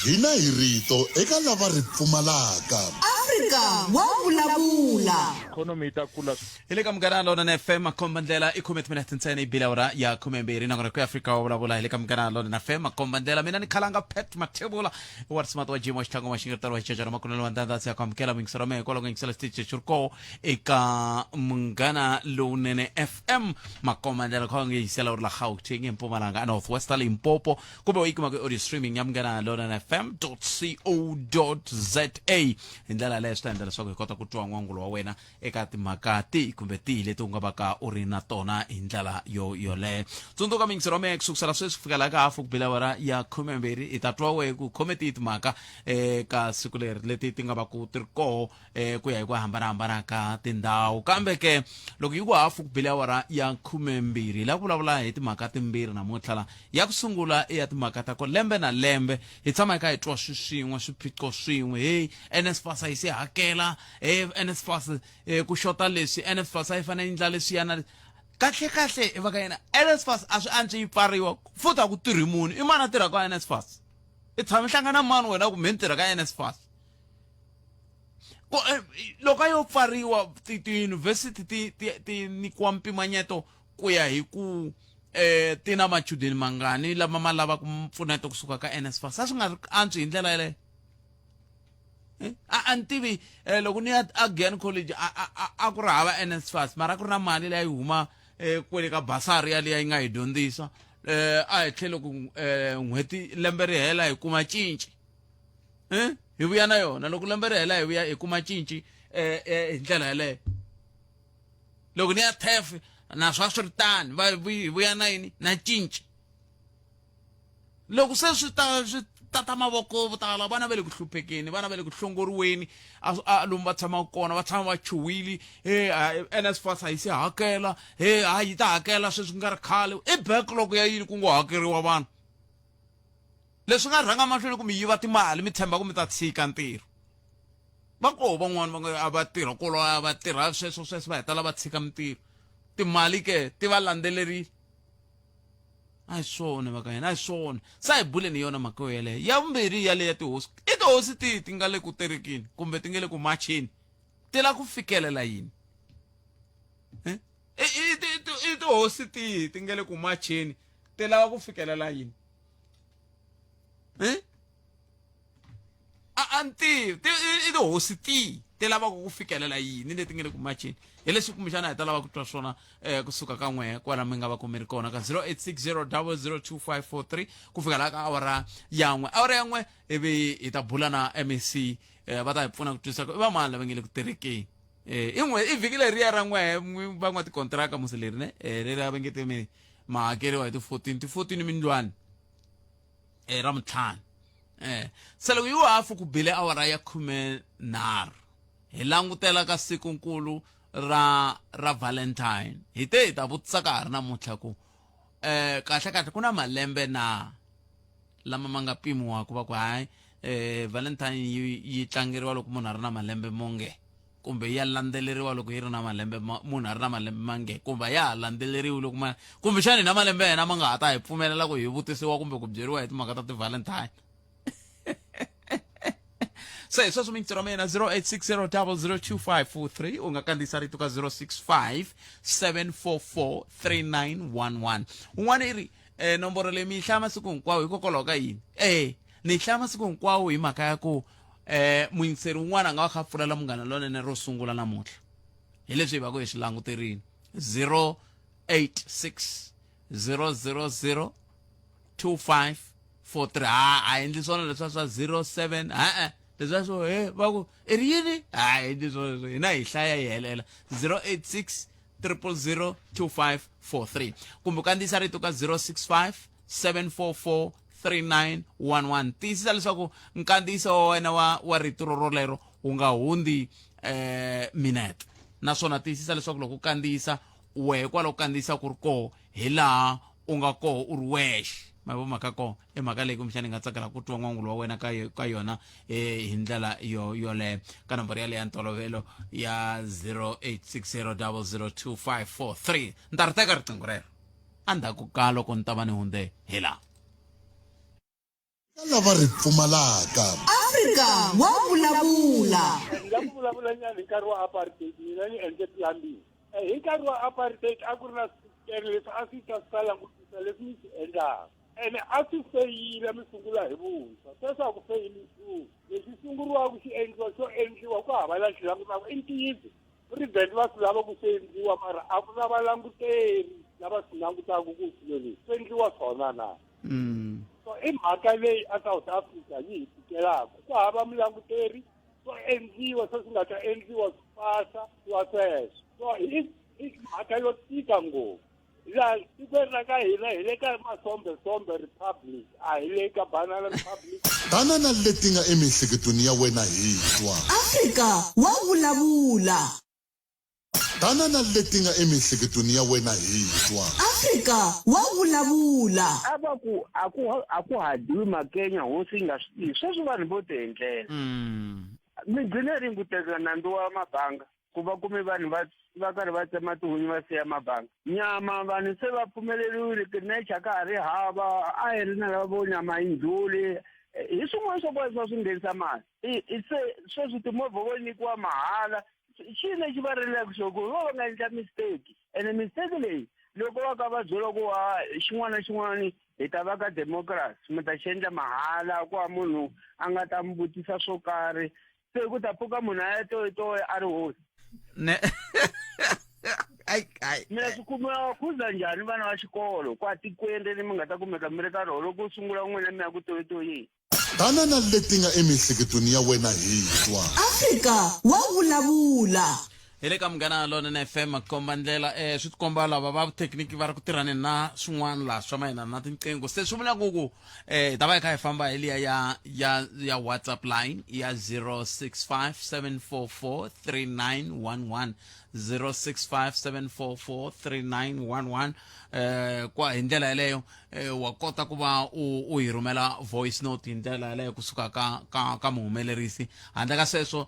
hina hi rito eka lava ri pfumalaka. Afrika wa vulavula. Economy ta kula. Ile ka mgana lona na FM kombandela ikometmena tintsene ibila ora ya kumembiri na ku Afrika wa vulavula ile ka mgana lona na FM kombandela mina ni khalanga pet matebula wa smart wa jimo xithango maxingertalo wa chajara makunelo wandanda sa kwamkela mingisoro me ko longa ngisela stitch churko eka mgana lonene FM makombandela ko ngisela ora la Gauteng eMpumalanga Northwest Limpopo kube uyikuma ku audio streaming ya mgana lona na fm.co.za indlela le standard so ke kota ku twa ngwangulo wa wena eka timakati kumbe tile to nga baka uri na tona indlela yo le tsundzuka mingisero me kusukela sweswi fika la ka afu kubila wara ya khumemberi itatwa we ku committee timaka ka siku leri leti tinga ba ku tirko ku ya ku hambana ka tindhawu kambe ke loko yi ku afu kubila wara ya khumembiri la vulavula hi timaka timbiri na mothala ya kusungula ya timaka ta ko lembe na lembe hi tshama ka hitwa swin'we swiphiqo swin'we hey NSFAS yi se hakela NSFAS ku shota leswi NSFAS yi fane indla leswi yana kahle va ka yena NSFAS a swi antswi yi pfariwa futa ku tirhi munhu I mana tirha ka NSFAS I tshama hlangana mani wena ku mentirha ka NSFAS loko yo pfariwa ti university ti nikiwa mpimanyeto ku ya hi ku tina machudeni mangani lama ma lava ku mpfuneto kusuka ka NSFAS a swi nga antswi hi ndlela yaleyo antivi loko ni again college a ku ri hava NSFAS mara ku ri na mali leyi huma kwele ka basari yali yi nga hi dyondzisa a hi tlhelo ku n'hweti lembe ri hela hi kuma cinci hi vuya na yona loko lembe ri hela hi vuya hi kuma cinci hi ndlela yaleyo loko ni ya TEF na swa swi ri tani va vuya na yini na cinci loko se swi tata mavoko vutala vana va le ku hluphekeni vana va le ku hlongoriweni a lomu va tshama kona va tshama va chuwili NSFAS yi se hakela yi ta hakela sweswi nga ri khale I backlog ya yini ku ngo hakeriwa vanhu leswi nga rhanga mahlweni ku mi yiva timali mi tshemba ku mi ta tshika ntirho va koho van'wana va nga va tirha koloya va tirha sweswo va hetela va tshika mintirho timali ke ti va landzelerile ai swona va ka yena ai swona sa hi bule ni yona mhaka yeleyo ya vumbirhi ya le ya tihosi I tihosi ti nga le ku terekeni kumbe ti nga le ku machini ti la ku fikelela yini I tihosi ti nga le ku machini ti lava ku fikelela yini anti I tihosi ti lava ku fikelela yini leti nga le ku machini hi leswi kumbexana hi ta lava ku twa swona kusuka ka n'we kwala mi nga va kumeri kona ka 0860002543 ku fika la ka awara ya n'we ivi hi ta bula na MEC va ta hi pfuna ku twisisa ku I va mani lava nga le ku terekeni I vhiki leriya ra n'we van'wa tikontraka musi leri ne leri va nge te ma hakeriwa hi ti 14 mindlwana ra mutlhanu se loko yi hafu ku bile awara ya 13 hi langutela ka sikunkulu ra Valentine hi ta vutisa ka ha ri namuntlha ku kahle ku na malembe na lama ma nga pimiwaka va ku hayi Valentine yi tlangeriwa loko munhu a ri na malembe monge kumbe ya landzeleriwa loko yi ri na malembe munhu a ri na malembe mange kumbe ya landzeleriwa loko kumbe xana na malembe yena ma nga ha ta hi pfumelela ku hi vutisiwa kumbe ku byeriwa hi timhaka ta ti-Valentine se sweswo mintsiro mina 0860002543 u nga kandziyisa rito ka 0657443911 un'wana I ri nomboro leyi mi yi hlaya masiku hinkwawo hikokwalaho ka yini ni yi hlaya masiku hinkwawo hi mhaka ya ku muyingiseri un'wana a nga va kha pfulela Munghana Lonene ro sungula namuntlha hi leswi hi va ku hi swi languterini 0860002543 a endli swona leswa swa 07 leswa swo va ku I ri yini endli swona hina hi hlaya hi helela 0860002543 kumbe kandziyisa rito ka 0657443911 tiyisisa leswaku nkandziyiso wa wena wa rito rolero wu nga hundzi minute naswona tiyisisa leswaku loko u kandziyisa wehe kwalaho kandziyisa ku ri koho hi laha u nga koho u ri wexe ma vo mhaka koho I mhaka leyi kumbexana nga tsakela ku twa n'wangulo wa wena ka yona hi ndlela yoleyo ka nomboro ya le ya ntolovelo ya 0860002543 ni ta ri teka riqingho rero endzhaku ka loko ni ta va ni hundze hi laha ka lava ri pfumalaka. Afrika wa vulavula. nga ku vulavula nyana hi nkarhi wa apartheid mina ni endle plan B hi nkarhi wa apartheid a ku ri na switele leswi a swi ta swi langutisa leswi mi swi endlaka ene a swi feyile mi sungula hi vuntshwa sweswo a ku feyili nchumu leswi sunguriwaka xi endliwa xo endliwa ku hava la xi langutaka i ntiyiso president va swi lava ku swi endliwa mara a ku na valanguteri lava swi langutaka ku swilo leswi swi endliwa swona na so i mhaka leyi a South Africa yi hi tikelaka ku hava mulanguteri swo endliwa swi nga ta endliwa swi fasa wa sweswo so hi mhaka yo tika ngopfu laha tikweni ra ka hina hi le ka Masombe Republic a hi le ka Banana Republic. Banana leti nga emihleketweni ya wena hi twa. Afrika wa vulavula. Banana leti nga emihleketweni ya wena hi twa. Afrika wa vulavula. ava ku aku hadiwi makenya hosi nga swi tivi sweswi vanhu vo ti endlela migcine ringuteka nandzu wa mabanga ku va kume vanhu va karhi va tsema tihunyi va siya mabanga nyama vanhu se va pfumeleriwile nature ka ha ri hava a hi ri na lava vo nyama yi ndluli hi swin'wana swo bohisa swi nghenisa mali se sweswi timovha vo nyikiwa mahala xi lexi va rilaka xo ku va nga endla mistake ene mistake leyi loko va ka va byela ku xin'wana na xin'wana hi ta va ka democracy mi ta xi endla mahala ku va munhu a nga ta mi vutisa swo karhi se ku ta pfuka munhu a ya toyitoya a ri hosi mina swi kumiwa khuza njhani vana va xikolo ku tikweni leri mi nga ta kumeka mi ri ka rona loko u sungula n'wina mi ya ku toyitoyeni. Banana leti nga emihleketweni ya wena hi twa. Afrika wa vulavula. hi le ka Munghana Lonene FM komba ndlela swi tikomba lava va thekiniki va ri ku tirhani na swin'wana laha swa mayelana na tinqingho se swi vula ku hi ta va hi kha hi famba hi liya ya WhatsApp line ya 0657443911 0657443911 kwa hi ndlela yeleyo wa kota ku va u hi rhumela voice note hi ndlela yeleyo kusuka ka muhumelerisi handle ka sweswo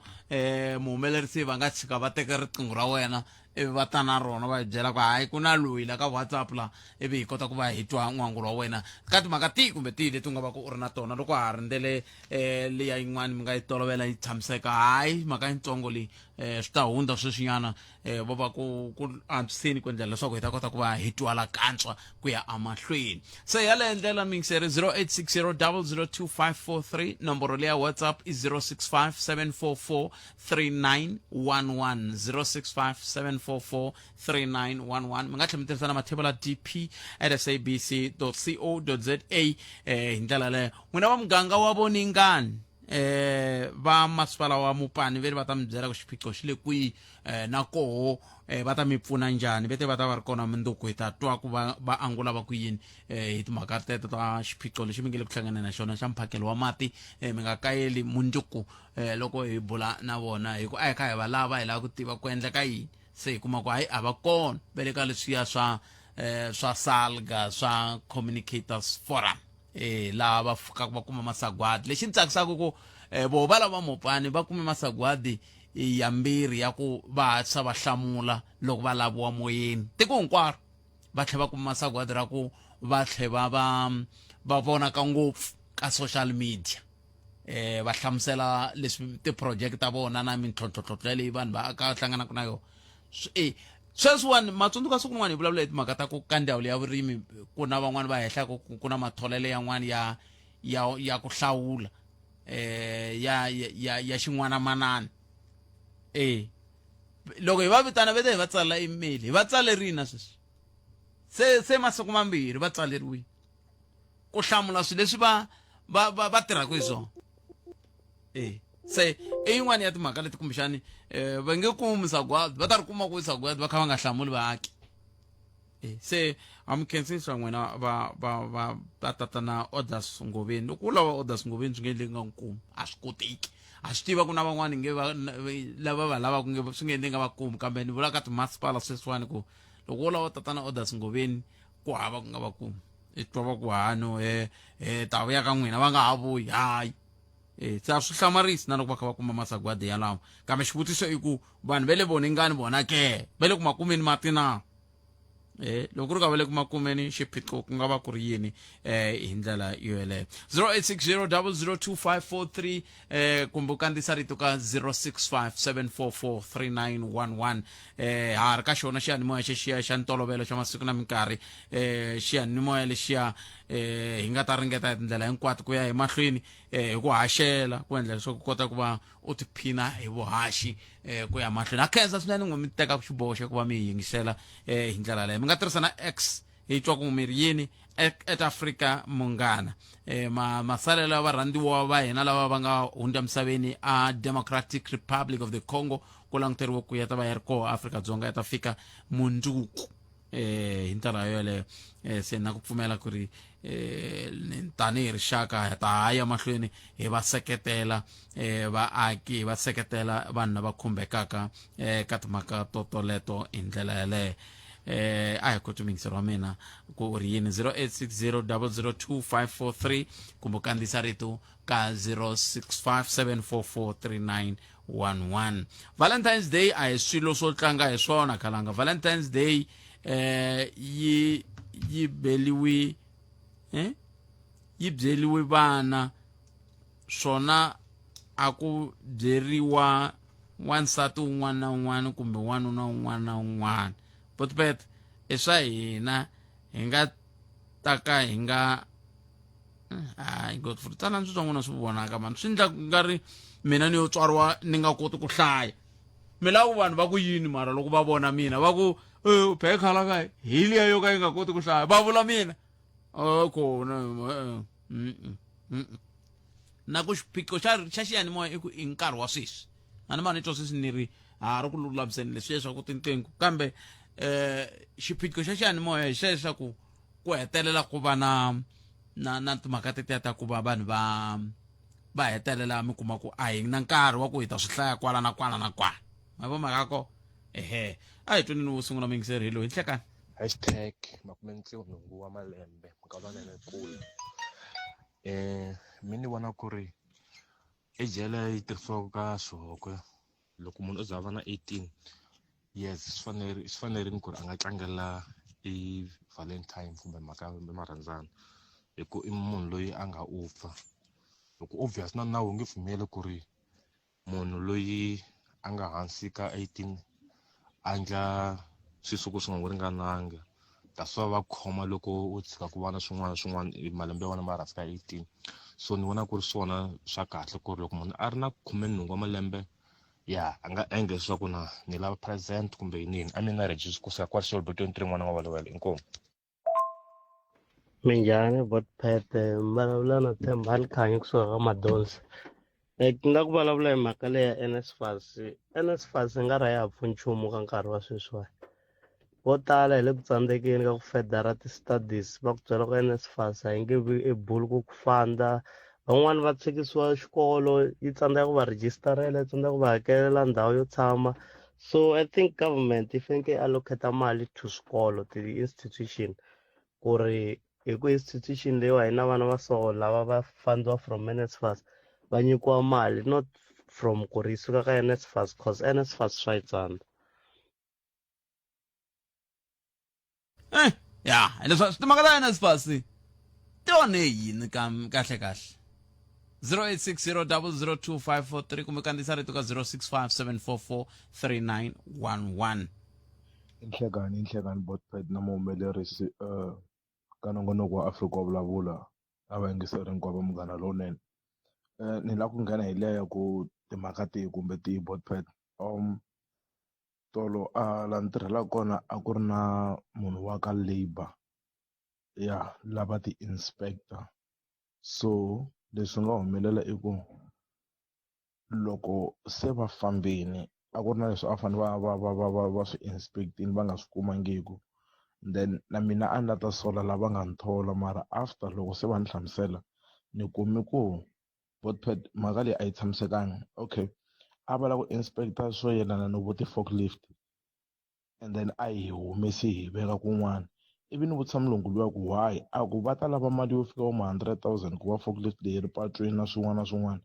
muhumelerisi va nga tshika va teka riqingho ra wena ivi va ta na rona va hi byela ku hayi ku na loyi la ka WhatsApp la ivi hi kota ku va hi twa n'wangu wa wena ka timhaka tihi kumbe tihi leti u nga va ku u ri na tona loko ha rindzele liya yin'wana mi nga yi tolovela yi tshamiseka hayi mhaka yintsongo leyi swi ta hundza sweswinyana vo va ku antswiseni ku endlela leswaku hi ta kota ku va hi twala kantswa ku ya amahlweni se yaleyo ndlela mingiseri 0860002543 nomboro leya WhatsApp i 0657443911 0657443911 mi nga tlhela mi tirhisana mathebula dp@sabc.co.za hi ndlela leyo n'wina va muganga wa voningani va masipala wa Mopani veri va ta mi byela ku xiphiqo xi le kwihi na koho va ta mi pfuna njhani vete va ta va ri kona mundzuku hi ta twa ku va angula va ku yini hi timhaka teto ta xiphiqo lexi mi nge le ku hlangana na xona xa mphakelo wa mati mi nga kayeli mundzuku loko hi bula na vona hi ku a hi kha hi va lava hi lava ku tiva ku endleka yini se hi kuma ku hayi a va kona ve le ka leswiya swa SALGA swa Communicators Forum laha va fukaka va kuma masagwadi lexi ni tsakisaka ku vo va lava Mopani va kume masagwadi yambirhi ya ku va hatlisa va hlamula loko va laviwa moyeni tiko hinkwaro va tlhela va kuma masagwadi ra ku va tlhela va vonaka ngopfu ka social media va hlamusela leswi ti-project ta vona na mintlhontlhotlho leyi vanhu va ka hlanganaka na yona sweswiwani matsundzuka siku rin'wana hi vulavula hi timhaka ta ku ka ndhawu ya vurimi ku na van'wani va hehla ku na matholele yan'wani ya ku hlawula ya xin'wana manani loko hi va vitana vete hi va tsalela email hi va tsalerini na sweswi se masiku mambirhi va tsaleriwile ku hlamula swilo leswi va tirhaka hi swona se yin'wana ya timhaka leti kumbexani va nge kumi sagwadi va ta ri kuma ku sagwadi va kha va nga hlamuli vaaki se amukhensi swa n'wina va tata na Odas Ngoveni loko u lava Odas Ngoveni swi nge endleki nga nkumi a swi koteki a swi tiva ku na van'wani nge lava va lavaka swi nge endleki nga va kumi kambe ni vula ka timasipala sweswiwani ku loko u lava tata na Odas Ngoveni ku hava ku nga va kumi i twa va ku hano ta vuya ka n'wina va nga ha vuyi hayi se a swi hlamarisi na loko va kha va kuma masagwadi yalawo kambe xivutiso i ku vanhu ve le voningani vona ke ve le ku makumeni mati na loko ku ri ka va le ku makumeni xiphiqo ku nga va ku ri yini hi ndlela yo yeleyo 0860 kumbe u kandziyisa rito ka 0657443911 ha ri ka xona xiyanimoya xexiya xa ntolovelo xa masiku na minkarhi xiyanimoya lexiya hi nga ta ringeta hi tindlela hinkwato ku ya hi mahlweni hi ku haxela ku endla leswaku u kota ku va u tiphina hi vuhaxi ku ya mahlweni a khensa swinene n'we mi teka xiboho xa ku va mi hi yingisela hi ndlela leyo mi nga tirhisa na x hi twa ku mi ri yini at africa munghana masalela varhandziwa va hina lava va nga hundza misaveni a democratic republic of the congo ku languteriwe ku ya ta va yi ri koho afrika-dzonga ya ta fika mundzuku hi ndlela yoyeleyo se na ku pfumela ku ri tanihi rixaka hi ta haya mahlweni hi va seketela vaaki hi va seketela vanhu lava khumbekaka ka timhaka toleto hi ndlela yeleyo a hi koti mingisero wa mina ku ri yini 0860 002 kumbe kandziyisa rito ka 0657443911 valentines day a hi swilo swo tlanga hi swona khalanga valentines day yi byeliwi vana swona a ku byeriwa wansati un'wana na un'wana kumbe wanuna un'wana na un'wana potpet i swa hina hi nga ta ka hi nga godfrey tsala switsongo na swi vonaka mani swi endla nga ri mina ni yo tswariwa ni nga koti ku hlaya milawu vanhu va ku yini mara loko va vona mina va ku pheke khala ka hi liya yo ka yi nga koti ku hlaya va vula mina kona na ku xiphiqo xa xiyanimoya i ku i nkarhi wa sweswi a ni ma ni twa sweswi ni ri ha ri ku lulamiseni leswiya swa ku tintengo kambe xiphiqo xa xiyanimoya hi xexo xa ku hetelela ku va na timhaka tetiya ta ku va vanhu va hetelela mi kuma ku a hi na nkarhi wa ku hi ta swi hlaya kwala na kwala na kwala ma vo mhaka ko a hi tweni wo sungula mingiseri hi loyi hlekani #makumentlungu wa malembe mkavanene kule mi ni vona ku ri ejele yi tirhisiwaka ka swihoko loko munhu u za va na 18 yes swi fanerile ku ri a nga tlangela i valentine kumbe mhaka marhandzana hi ku i munhu loyi a nga upfa loko obvious na nawu nge pfumeli ku ri munhu loyi a nga hansi ka 18 a ndla swisuku swi nga n'wi ringananga that's why va khoma loko u tshika ku va na swin'wana malembe ya wena ma rhasi ka 18 so ni vona ku ri swona swa kahle ku ri loko munhu a ri na 18 wa malembe ya a nga endla leswaku ni lava present kumbe yinini a ni na register kusuka kwa xilobetweni 3 n'wana wa valewele inkomu Minjhani Botpet vulavula na Themba Likhanyi kusuka ka Madonsi ku nga ku vulavula hi mhaka leyi ya NSFAS nga ri a ya ha pfuni nchumu ka nkarhi wa sweswiwani vo tala hi le ku tsandzekeni ka ku federa ti-studies va ku byela ku NSFAS a yi nge vi able ku fanda van'wani va tshikisiwa xikolo yi tsandzeka ku va registerela yi tsandzeka ku va hakelela ndhawu yo tshama so I think government yi fanekele allocate mali to swikolo ti-institution ku ri hi ku institution leyiwa hi na vana va so lava va fundiwa from NSFAS va nyikiwa mali not from ku ri yi suka ka NSFAS cause NSFAS swa yi tsandza ya leswi timhaka ta NSFAS ti one yini kahle 0860 002 kumbe kandziyisa rito ka 0657443911 inhlekani Botpet na muhumelerisi ka nongonoko wa Afrika wa vulavula a va yingiseri hinkwavo munghana lowunene ni la ku nghena hi leya ku timhaka tihi kumbe tihi Botpet tolo la ni tirhelaka kona a ku ri na munhu wa ka Labour ya lava ti-inspector so leswi nga humelela i ku loko se va fambini a ku ri na leswi a fanele va swi inspectini va nga swi kumangiku then na mina a ni la ta sola lava nga ni thola mara after loko se va ni hlamusela ni kumi ku Botpet mhaka leyi a yi tshamisekanga okay a va la ku inspector swo yelana no vo ti-forklift and then a hi humesi hi veka kun'wana ivi ni vutisa mulungu luya ku why a ku va ta lava mali yo fika vo 100,000 ku va forklift leyi ri patwini na swin'wana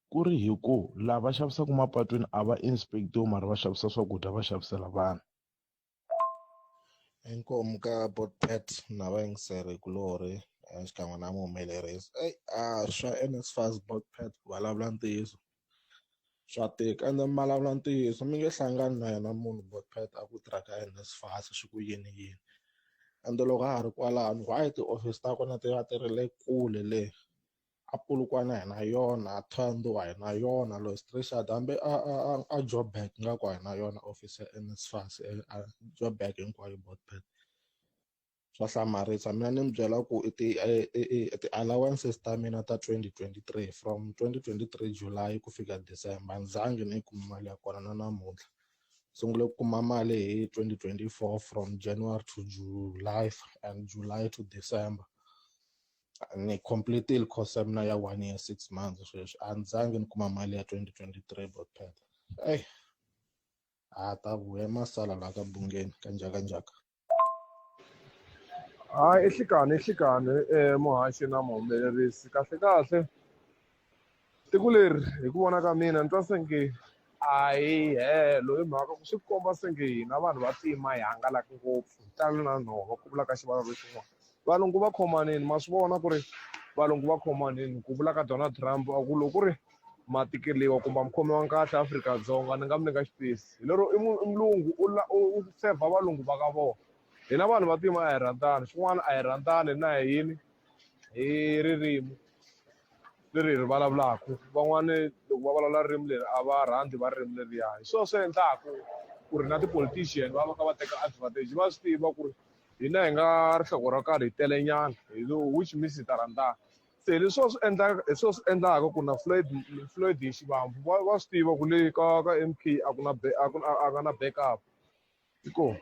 ku ri hi ku lava xavisaka mapatwini a va inspectiwi mara va xavisa swakudya va xavisela vanhu Inkomu ka Botpet na vayingiseri kulori xikan'we na muhumelerisi swa NSFAS Botpet vulavula ntiyiso swa tika ende vulavula ntiyiso mi nge hlangani na yena munhu Botpet a ku tirha ka NSFAS swi ku yini ende loko a ha ri kwalano why ti-office ta kona ti va ti ri le kule le a Polokwane hi na yona a Thohoyandou hi na yona Louis Trichardt hambi a Joburg ngaku hi na yona office ya NSFAS Joburg hinkwayo Botpet swa hlamarisa mina ni mi byela ku ti-allowances ta mina ta 2023 from 2023 July ku fika December ndzangi ni kuma mali ya kona na namuntlha sungule ku kuma mali hi 2024 from January to July and July to December ni completely course ya mina ya 1 year 6 months sweswi a ndzangi ni kuma mali ya 2023 Botpet a ta vuya masala la ka bungeni kanjaka hayi ehlekani muhaxi na muhumelerisi kahle tiko leri hi ku vona ka mina ni twa senge a hi helo hi mhaka ku swi komba senge hina vanhu va tima hi hangalaki ngopfu hi talo na nhova ku vula ka xivulavuri xin'wana valungu va khomanini ma swi vona ku ri valungu va khomanini ku vula ka Donald Trump a ku loko ku ri ma tikeriwa kumbe mukhomi wa kahle Afrika-Dzonga ni nga mi nyika xipesi hi lero i mulungu u sevha valungu va ka vona hina vanhu va tima a hi rhandzani xin'wana a hi rhandzani na hi yini hi ririmi leri hi ri vulavulaka van'wani loko va vulavula ririmi leri a va rhandzi va ririmi leriya hi swona swi endlaka ku ri na ti-politician va va ka va teka advantage va swi tiva ku ri hina hi nga rihloko ro karhi hi telenyana which means hi ta rhandzana se leswi swi endlaka ku na Floyd hi xivambu va swi tiva ku le ka MK a nga na backup iko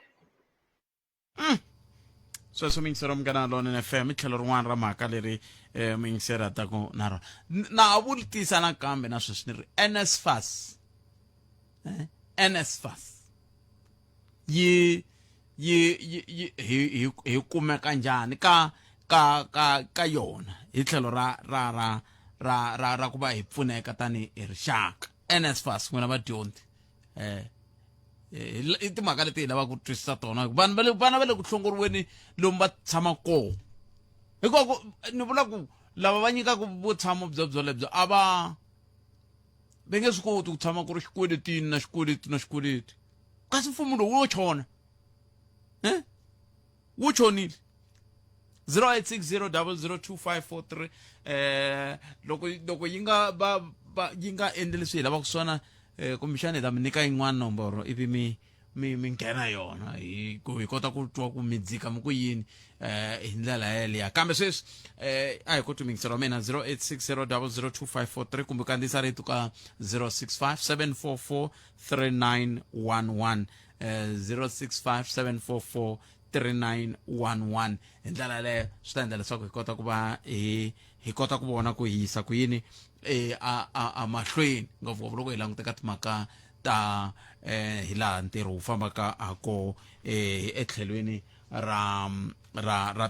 sweswo mi yingisera Munghana Lonene FM tlhelo rin'wana ra mhaka leri mi yingiserataka na rona na ha vutisa nakambe na sweswi ni ri NSFAS hi kumeka njhani ka yona hi tlhelo ra ku va hi pfuneka tani hi rixaka NSFAS n'wina vadyondzi i timhaka leti hi lavaka ku twisisa tona vana va le ku hlongoriweni lomu va tshama koho hikwako ni vula ku lava va nyikaka vutshamo byelebyo a va nge swi koti ku tshama ku ri xikweletini na xikweleti kasi mfumo lowu wo chona wu chonile 0860002543 loko yi nga endli leswi hi lavaka swona kumbexana hi ta mi nyika yin'wana nomboro ivi mi nghena yona hi kota ku twa ku mi dzika mi ku yini hi ndlela yeleya kambe sweswi a hi koti mingiselo wa mina 0860002543 kumbe kandziyisa rito ka 0657443911 0657443911 hi ndlela yaleyo swi ta endla leswaku hi kota ku va hi kota ku vona ku hi yisa ku yini a mahlweni ngopfungopfu loko hi languteka timhaka ta hi laha ntirho wu fambaka hako etlhelweni ra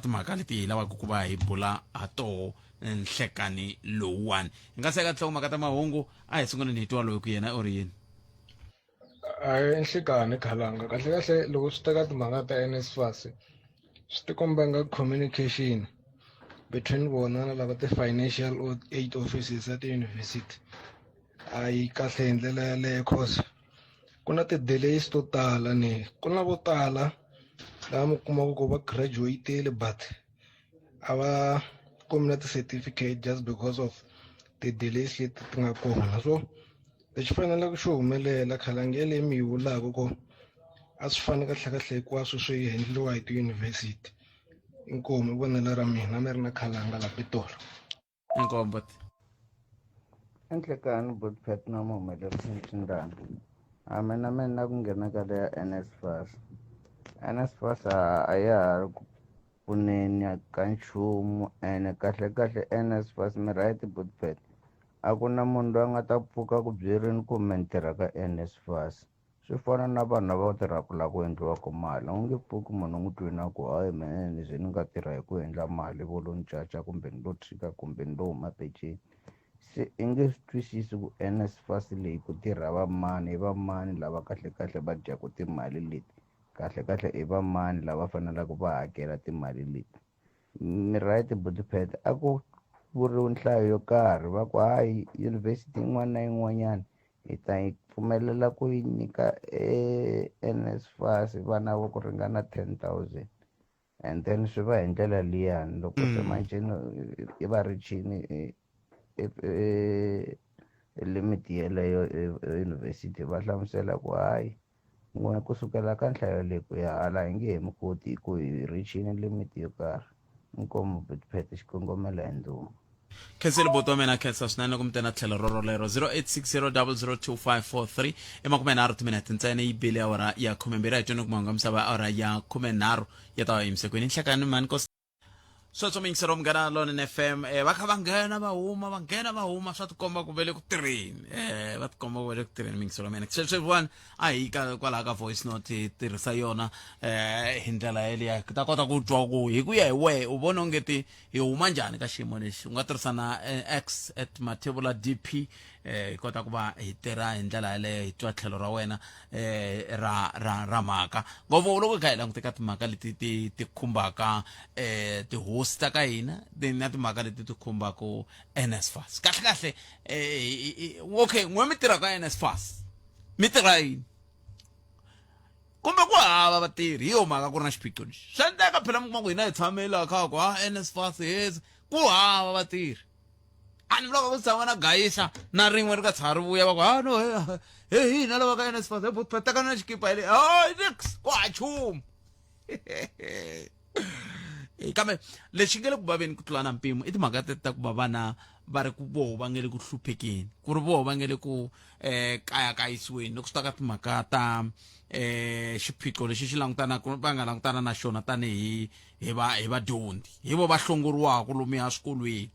timhaka leti hi lavaka ku va hi bula ha toho nhlekani lowuwani hi nga seka tlhelo mhaka ta mahungu a hi sunguleni hi twa loyi ku yena u ri yini hayi nhlekani khalanga kahle loko swi teka timhaka ta NSFAS swi tikomba nga communication between vona na lava ti-financial aid offices at ti-university a yi kahle hi ndlela yaleyo cause ku na ti-delays to tala ku na vo tala lava mi kumaka ku va graduate-ile but a va kumi na ti-certificate just because of ti-delays leti ti nga kona so lexi faneleke xo humelela khalangi leyi mi yi vulaka ku a swi fane kahle hinkwaswo swi endliwa hi tiyunivhesiti inkomu vonelo ra mina mi ri na khalanga la Pitori inkombo enhlekani Botpet na muhumelerisi Ncindani mina ku nghena ka le ya NSFAS a ya ha ri ku pfuneni ka nchumu ene kahle NSFAS mi right Botpet a ku na munhu loyi a nga ta pfuka ku byerini kumbe ni tirha ka NSFAS swi fana na vanhu lava tirhaka la ku endliwaka mali a wu nge pfuki munhu n'wi twina ku hayi mina ni ze ni nga tirha hi ku endla mali vo lo ni caca kumbe ni lo tshika kumbe ni lo huma peceni se i nge swi twisisi ku NSFAS leyi ku tirha va mani lava kahle va dyaku timali leti kahle kahle i va mani lava faneleke va hakela timali leti mi right Buddhipet a ku vuriwe nhlayo yo karhi va ku hayi yunivhesiti yin'wana na yin'wanyana hi ta yi pfumelela ku yi nyika NSFAS vana va ku ringana 10,000 and then swi va hi ndlela liyani loko se manjeni i va richini limit yeleyo yunivhesiti va hlamusela ku hayi n'we kusukela ka nhlayo leyi ku ya hala hi nge he mi koti ku hi richini limit yo karhi inkomo Buddhipet xikongomelo hi ndhuma khenseli boto mina khensa swinene ku mi tena tlhelo rorolero 0860002543 emakumenharhu timinete ntsena yi bile awara ya 12 hi tweni ku mahungu misava awara ya 13 ya ta va yimisekweni nhlekani mani sweswo mingisero munghana Lonene FM va kha va nghena va huma swa tikomba ku vele ku tirheni va tikomba ku vele ku tirheni mingisero mina sweswiwani a hi kwalaha ka voice note hi tirhisa yona hi ndlela yeliya ta kota ku twa ku hi ku ya hi wehe u vona ongeti hi huma njhani ka xiyimo lexi u nga tirhisa na x@matebula dp hi kota ku va hi tirha hi ndlela yaleyo hi twa tlhelo ra wena ra mhaka ngopfu loko hi kha hi languteka timhaka leti ti khumbaka tihosi ta ka hina na timhaka leti ti khumbaka NSFAS kahle okay n'we mi tirha ka NSFAS mi tirha yini kumbe ku hava vatirhi hi yo mhaka ku ri na xiphiqo lexi swa endleka phela mi kuma ku hina hi tshamela kha ku NSFAS hezi ku hava vatirhi ani loko ku tshama na gayisa na rin'we ri ka tsha ri vuya va ku no hina lava ka NSFAS he tekana na xikipa hi le nix ku hachumu kambe lexi nge le ku vaveni ku tlula na mpimo i timhaka ta ku va vana va ri ku voho va nge le ku hluphekeni ku ri voho va nge le ku kayakayisiweni loko swi ta ka timhaka ta xiphiqo lexi xi langutanaka va nga langutana na xona tanihi hi vadyondzi hi vo va hlongoriwaka lomuya swikolweni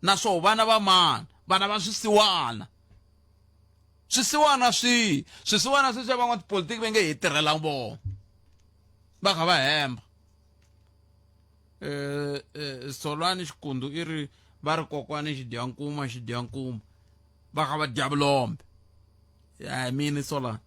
naswona vana va mani vana va swisiwana swisiwana swi van'wana tipolitiki va nge hi tirhelang vona va kha va hemba Solani Xikundu i ri va ri kokwani xidyankuma va kha va dya vulombe I mean Solani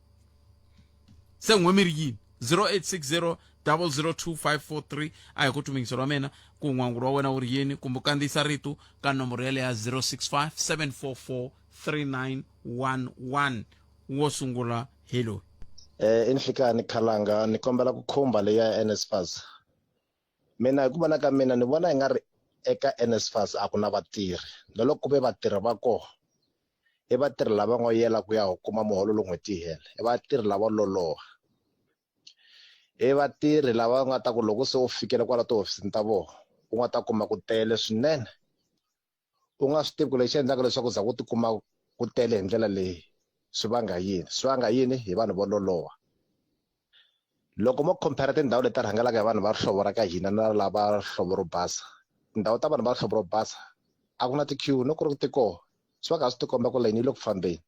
se n'we mi ri yini 0860002543 a hi ku tumingiso ra mina ku n'wangu wa wena wu ri yini kumbe kandziyisa rito ka nomboro yale ya 0657443911 wo sungula hello Inhlikani Khalanga ni kombela ku khumba leyi ya NSFAS mina hi ku vona ka mina ni vona i nga ri eka NSFAS a ku na vatirhi loko ku ve vatirhi va koho i vatirhi lava ngo yela ku ya kuma muholo lowu n'hweti yi hela i vatirhi lava loloha i vatirhi lava nga ta ku loko se u fikele kwala tihofisini ta vona u nga ta kuma ku tele swinene u nga swi tivi ku lexi endlaka leswaku za ku tikuma ku tele hi ndlela leyi swi vanga yini hi vanhu vo loloha loko mo compare tindhawu leti rhangelaka hi vanhu va rihlovo ra ka hina na lava rihlovo ro basa tindhawu ta vanhu va rihlovo ro basa a ku na ti-queue no ku ri tikoho swi va ka swi tikomba ku layini yi le ku fambeni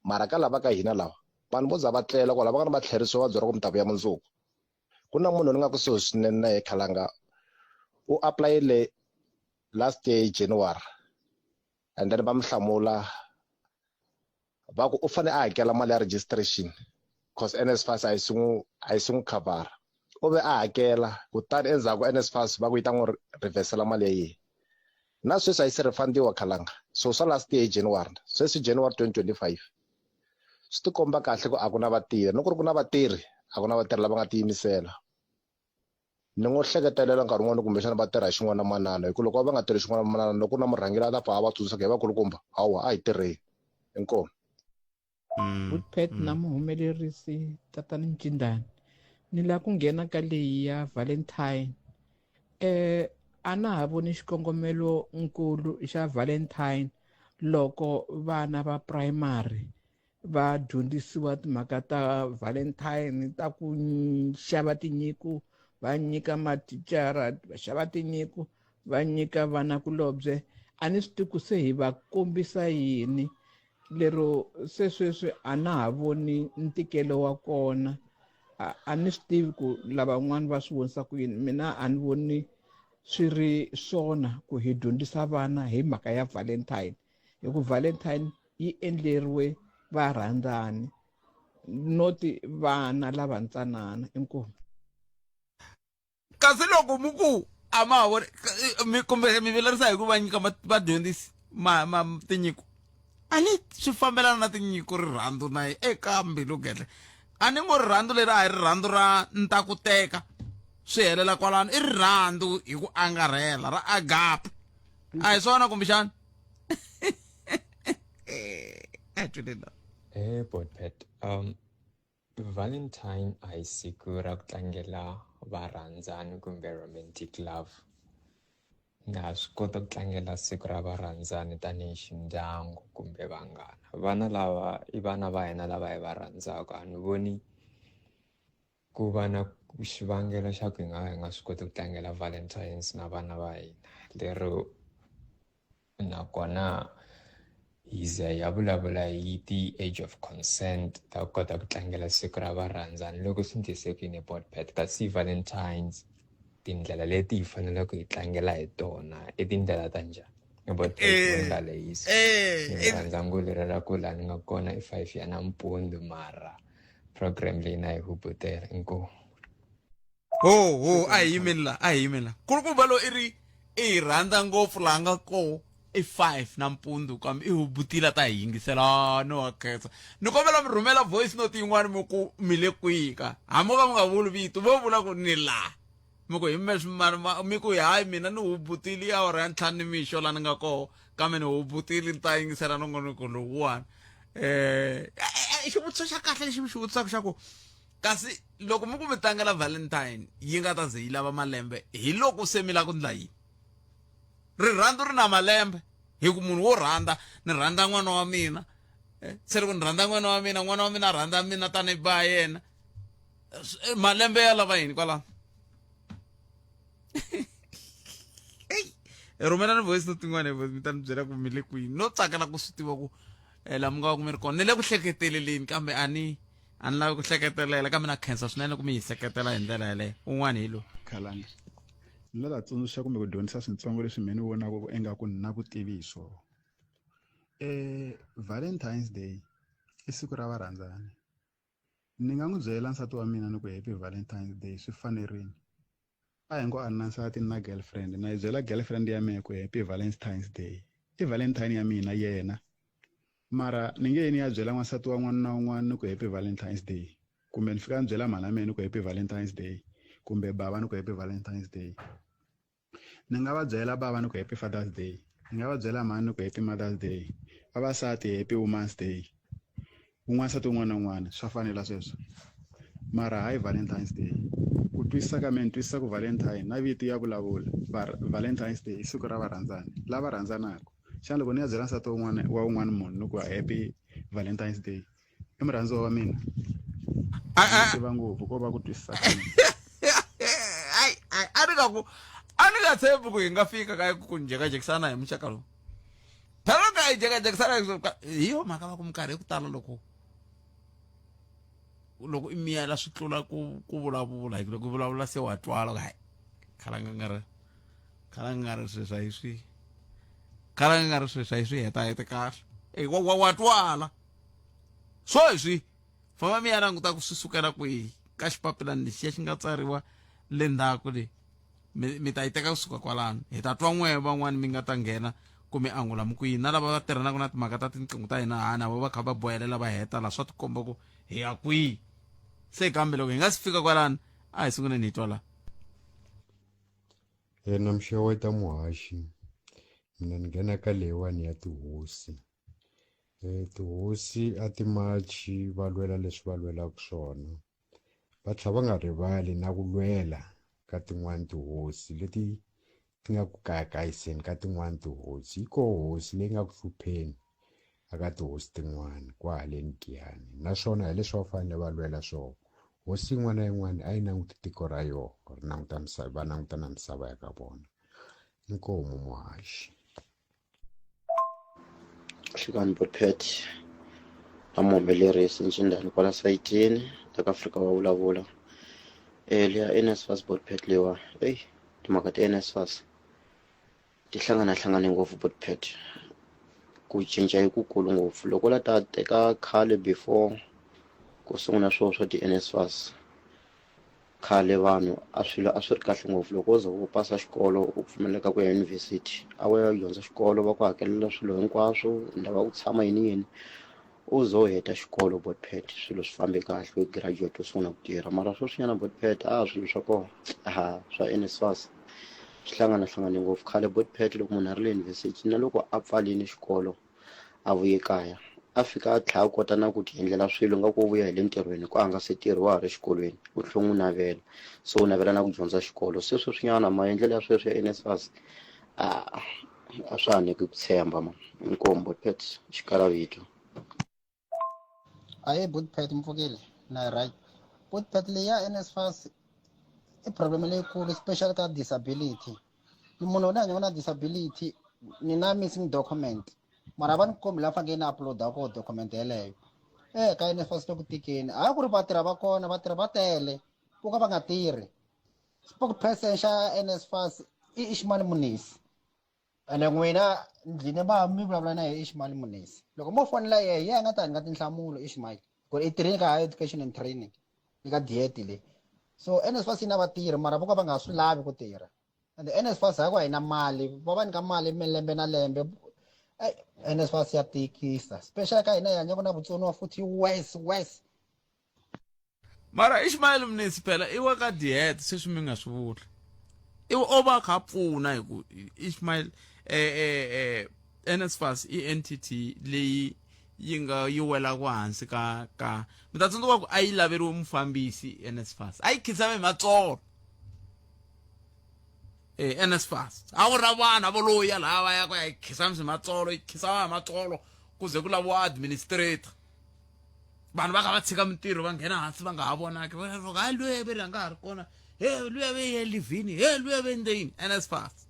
mara ka lava ka hina lava vanhu vo za va tlela kwala va nga na va tlherisiwa va byeriwa ku mi ta vuya mundzuku ku na munhu ni nga kusuhi swinene na ye Khalanga u aplayile last year January and then va mi hlamula va ku u fane a hakela mali ya registration cause NSFAS a yi n'wi khavara u ve a hakela kutani endzhaku NSFAS va ku yi ta n'wi rivesela mali ya yena na sweswi a yi se rifandiwa Khalanga so swa last year January sweswi January 2025 swi tikomba kahle ku a ku na vatirhi no ku ri ku na vatirhi a ku na vatirhi lava nga tiyimisela ni ngo hleketelela nkarhi wun'wana kumbexana va tirha hi xin'wana na manana hi ku loko va nga tirhi xin'wana na manana loko ku na murhangeri a ta pfa a va tsutsaka hi vakulukumba hawa a hi tirheni inkomo Buddhipet na muhumelerisi tatani Ncindani ni la ku nghena ka leyi ya Valentine a na ha voni xikongomelo nkulu xa Valentine loko vana va primary va dyondzisiwa timhaka ta Valentine ta ku xava tinyiku va nyika mathicara va xava tinyiku va nyika vanakulobye a ni swi tivi ku se hi va kombisa yini lero se sweswi a na ha voni ntikelo wa kona a ni swi tivi ku lavan'wani va swi vonisa ku yini mina a ni voni swi ri swona ku hi dyondzisa vana hi mhaka ya Valentine hi ku Valentine yi endleriwe varhandzani noti vana lavantsanana inkomu. Kasi loko muku ama vone kumbe mi vilerisa hi ku va nyika vadyondzisi tinyiko a ni swi fambelana na tinyiko rirhandzu na eka mbilu gele a ni ngo rirhandzu leri a hi rirhandzu ra ntakuteka swi helela kwalano i rirhandzu hi ku angarhela ra agape a hi swona kumbexana Boypet, Valentine a hi siku ra ku tlangela varhandzani kumbe romantic love. Na swi kota ku tlangela siku ra varhandzani tanihi xindyangu kumbe vanghana. Vana lava i vana va hina lava hi va rhandzaka. A ni voni ku va na xivangelo xa ku hi nga swi koti ku tlangela Valentines na vana va hina. Lero nakona hi ze ya vulavula hi ti age of consent ta kota ku tlangela siku ra varhandzani loko swi ntisekini Boypet. Kasi Valentines tindlela leti hi faneleke hi tlangela hi tona i tindlela ta njhani? Boypet nga lehisi ni rhandza nguliro ra ku la ni nga kona i 5 ya nampundzu mara program leyi na hi huputela inkomu. A hi yimeni la kulukumba lo i rhandza ngopfu laha nga ko i 5 nampundzu kambe i hubutila ta hi yingisela no wa khetsa ni kombela mi rhumela voice note yin'wana mi ku mi le kwihi ka hambi va mi nga vuli vito vo vula ku ni la mi ku hi mi ku hayi mina ni hubutile awara ya ntlhanu ni mixo la ni nga koho kambe ni hubutile ni ta yingisela nongonoko lowuwani xivutiso xa kahle lexi mi xi vutisaka xa ku kasi loko mi ku mi tlangela Valentine yi nga ta ze yi lava malembe hi loko se mi la ku ndla yini rirhandzu ri na malembe hi ku munhu wo rhandza ni rhandza n'wana wa mina se loko ni rhandza n'wana wa mina rhandza mina tanihi ba yena malembe ya lava yini kwala rhumela ni voice note tin'wana mi ta ni byela ku mi le kwini no tsakela ku swi tiva ku laha mi nga va ku mi ri kona ni le ku hleketeleleni kambe a ni lavi ku hleketelela kambe na khensa swinene ku mi hi seketela hi ndlela yaleyo un'wana hi lo Khalanga ni la tsundzuxa kumbe ku dyondzisa swintsongo leswi mina ni vonaka ku engaku ni na vutivi hi swona Valentine's Day i siku ra varhandzani ni nga n'wi byela nsati wa mina ni ku happy Valentine's Day swi fanerile a hi ngo a na nsati na girlfriend na yi byela girlfriend ya mina ku happy Valentine's Day i Valentine ya mina yena mara ni nge ni ya byela n'wansati wa n'wana na un'wana ni ku happy Valentine's Day kumbe ni fika ni byela mhana mina ni ku happy Valentine's Day kumbe baba ni ku happy Valentine's Day ni nga va byela baba ni ku happy Father's Day ni nga va byela mhani ni ku happy Mother's Day vavasati happy Women's Day un'wansati un'wana na un'wana swa fanela sweswo mara hayi Valentine's Day ku twisisa ka mina ni twisisa ku Valentine na vito ya vulavula Valentine's Day i siku ra varhandzani lava rhandzanaka xana loko ni ya byela nsati wa un'wana munhu ni ku happy Valentine's Day i murhandziwa wa mina tiva ngopfu ko va ku twisisa ka mina a ni nga tshembi ku hi nga fika ka ku njekajekisana hi muxaka lowu phela ka hi jekajekisana hi yo mhaka va ku minkarhi hi ku tala loko i miyela swi tlula ku vulavula loko ku vulavula se wa twala hayi khalanga nga ri sweswi hi swi heta kahle wa twala so hi swi famba mi ya languta ku swi sukela kwihi ka xipapilani lexiya xi nga tsariwa le ndzhaku leyi mi ta yi teka kusuka kwalano hi ta twa n'wehe van'wani mi nga ta nghena kumbe angula mi kwini na lava va tirhanaka na timhaka ta tinqingho ta hina hani avo va kha va bohelela va heta la swa tikomba ku hi ya kwihi se kambe loko hi nga si fika kwalano a hi sunguleni hi twa la na mxeweta muhaxi mina ni nghena ka leyiwani ya tihosi tihosi a timachi va lwela leswi va lwelaka swona va tlhela va nga rivali na ku lwela ka tin'wani tihosi leti ti nga ku kayakayiseni ka tin'wani tihosi yi koho hosi leyi nga ku hlupheni aka tihosi tin'wani kwa haleni Giyani naswona hi leswi va fanele va lwela swona hosi yin'wana na yin'wana a yi languti tiko ra yona ri languta misava va languta na misava ya ka vona inkomu muhaxi Hlekani Boypet na muhumelerisi Ncindani kwala sayitini eka Afrika va vulavula leya NSFAS Boypet lewa timhaka ta NSFAS ti hlangane ngopfu Boypet ku cinca hi kukulu ngopfu loko la ta teka khale before ku sungula swilo swa ti-NSFAS khale vanhu a swilo a swi ri kahle ngopfu loko wo za u pasa xikolo u pfumeleka ku ya yunivhesiti a wu ya dyondza xikolo va ku hakelela swilo hinkwaswo ndava ku tshama yini u zo heta xikolo botpet swilo swi fambe kahle u graduate u sungula ku tirha mara sweswinyana botpet swilo swa kona swa NSFAS swi hlangane ngopfu khale botpet loko munhu a ri le yunivhesiti na loko a pfalini xikolo a vuye kaya a fika a tlhela a kota na ku ti endlela swilo nga ku vuya hi le ntirhweni ku a nga se tirhi wa ha ri xikolweni u tlhela u navela so u navela na ku dyondza xikolo se sweswinyana maendlelo ya sweswi ya NSFAS a swa ha nyiki ku tshemba inkomu botpet xikalavito. Aye botpet Mfukile na right botpet leyi ya NSFAS i problem leyikulu especially ka disability ni munhu loyi a hanyaka na disability ni na missing document mara va ni kombi la fanekele ni uploada ko document yeleyo ka NSFAS loku tikeni a ku ri vatirha va kona vatirha va tele vo ka va nga tirhi spokesperson xa NSFAS i Ishmael Munisi ene n'wina ndlwini va mi vulavula na hi Ishmael Munisi loko mo fonela yehe a nga ta nga tinhlamulo Ishmael ku ri i tirhini ka higher education and training eka diet leyi so NSFAS yi na vatirhi mara vo ka va nga swi lavi ku tirha and NSFAS ha ku hi na mali va va nyika mali lembe na lembe NSFAS ya tikisa special ka hina hi hanyaka na vutsoniwa futhi west mara Ishmael Munisi phela i wa ka diet sweswi mi nga swi vula i o va kha pfuna hi ku Ishmael NSFAS i entity leyi yi nga yi wela ku hansi ka mi ta tsundzuka ku a yi laveriwe mufambisi NSFAS a yi khidzame matsolo NSFAS a ku ra vana vo loya lava ya ku ya khisamisi matsolo yi khisama matsolo ku ze ku laviwa administrator vanhu va kha va tshika mintirho va nghena hansi va nga ha vonaki va luya ve rhanga ha ri kona luya ve ye livini luya ve ndeni NSFAS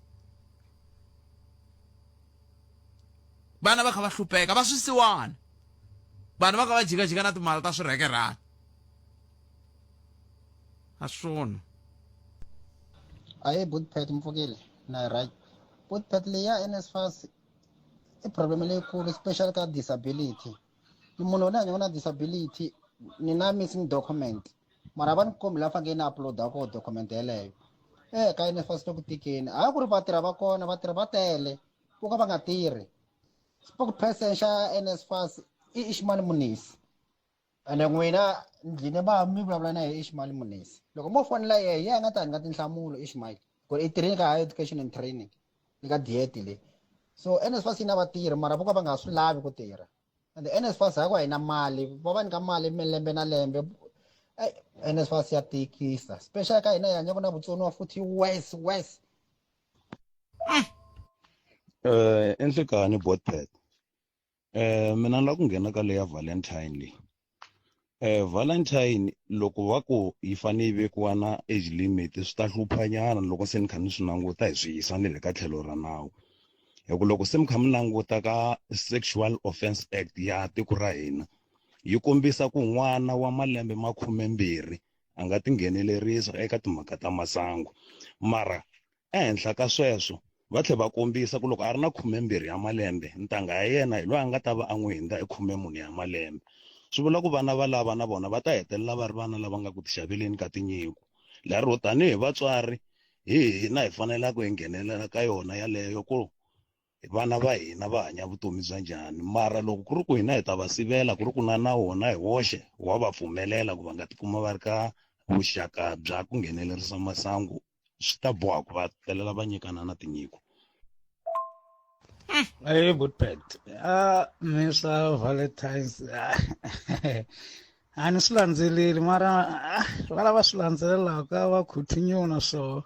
vana va kha va hlupheka va swisiwana vanhu va kha va jikajika na timali ta swirekerani a swona aye botpet Mfukile na right botpet leyi ya NSFAS i problem leyikulu especially ka disability ni munhu loyi a hanyaka na disability ni na missing document mara va ni kombi la fanekele ni uploada ko document yeleyo ka NSFAS loku tikeni a ku ri vatirha va kona vatirha va tele vo ka va nga tirhi spokesperson xa NSFAS i Ishmael Munisi ene n'wina ndlwini va mi vulavula na hi Ishmael Munisi loko mo fonela yehe a nga ta nga tinhlamulo Ishmael ku ri i tirhini ka higher education and training eka diet leyi so NSFAS yi na vatirhi mara vo ka va nga swi lavi ku tirha and NSFAS ha ku hi na mali va va nyika mali lembe na lembe NSFAS ya tikisa special ka hina hi hanyaka na vutsoniwa futhi west enhlekani botpet mina la ku nghena ka leya Valentine leyi Valentine loko va ku yi fane yi vekiwa na age limit swi ta hluphanyana loko se ni kha ni swi languta hi swi yisa ni le ka tlhelo ra nawu hi ku loko se mi kha mi languta ka Sexual Offence Act ya tiko ra hina yi kombisa ku n'wana wa malembe 20 a nga tinghenelerisa eka timhaka ta masangu mara ehenhla ka sweswo va tlhela va kombisa ku loko a ri na 20 ya malembe ntanga ya yena hi loyi a nga ta va a n'wi hundza hi 14 ya malembe swi vula ku vana va lava na vona va ta hetelela va ri vana lava nga ku tixaveleni ka tinyiko lero tanihi vatswari hi hina hi fanelaka hi nghenelela ka yona yaleyo ku vana va hina va hanya vutomi bya njhani mara loko ku ri ku hina hi ta va sivela ku ri ku na wona hi woxe wa va pfumelela ku va nga tikuma va ri ka vuxaka bya ku nghenelerisa masangu swi ta boha ku va telela va nyikana na tinyiko. Hey botpet Mr. Valentines a ni swi landzeleli mara va lava swi landzelelaka va continue na so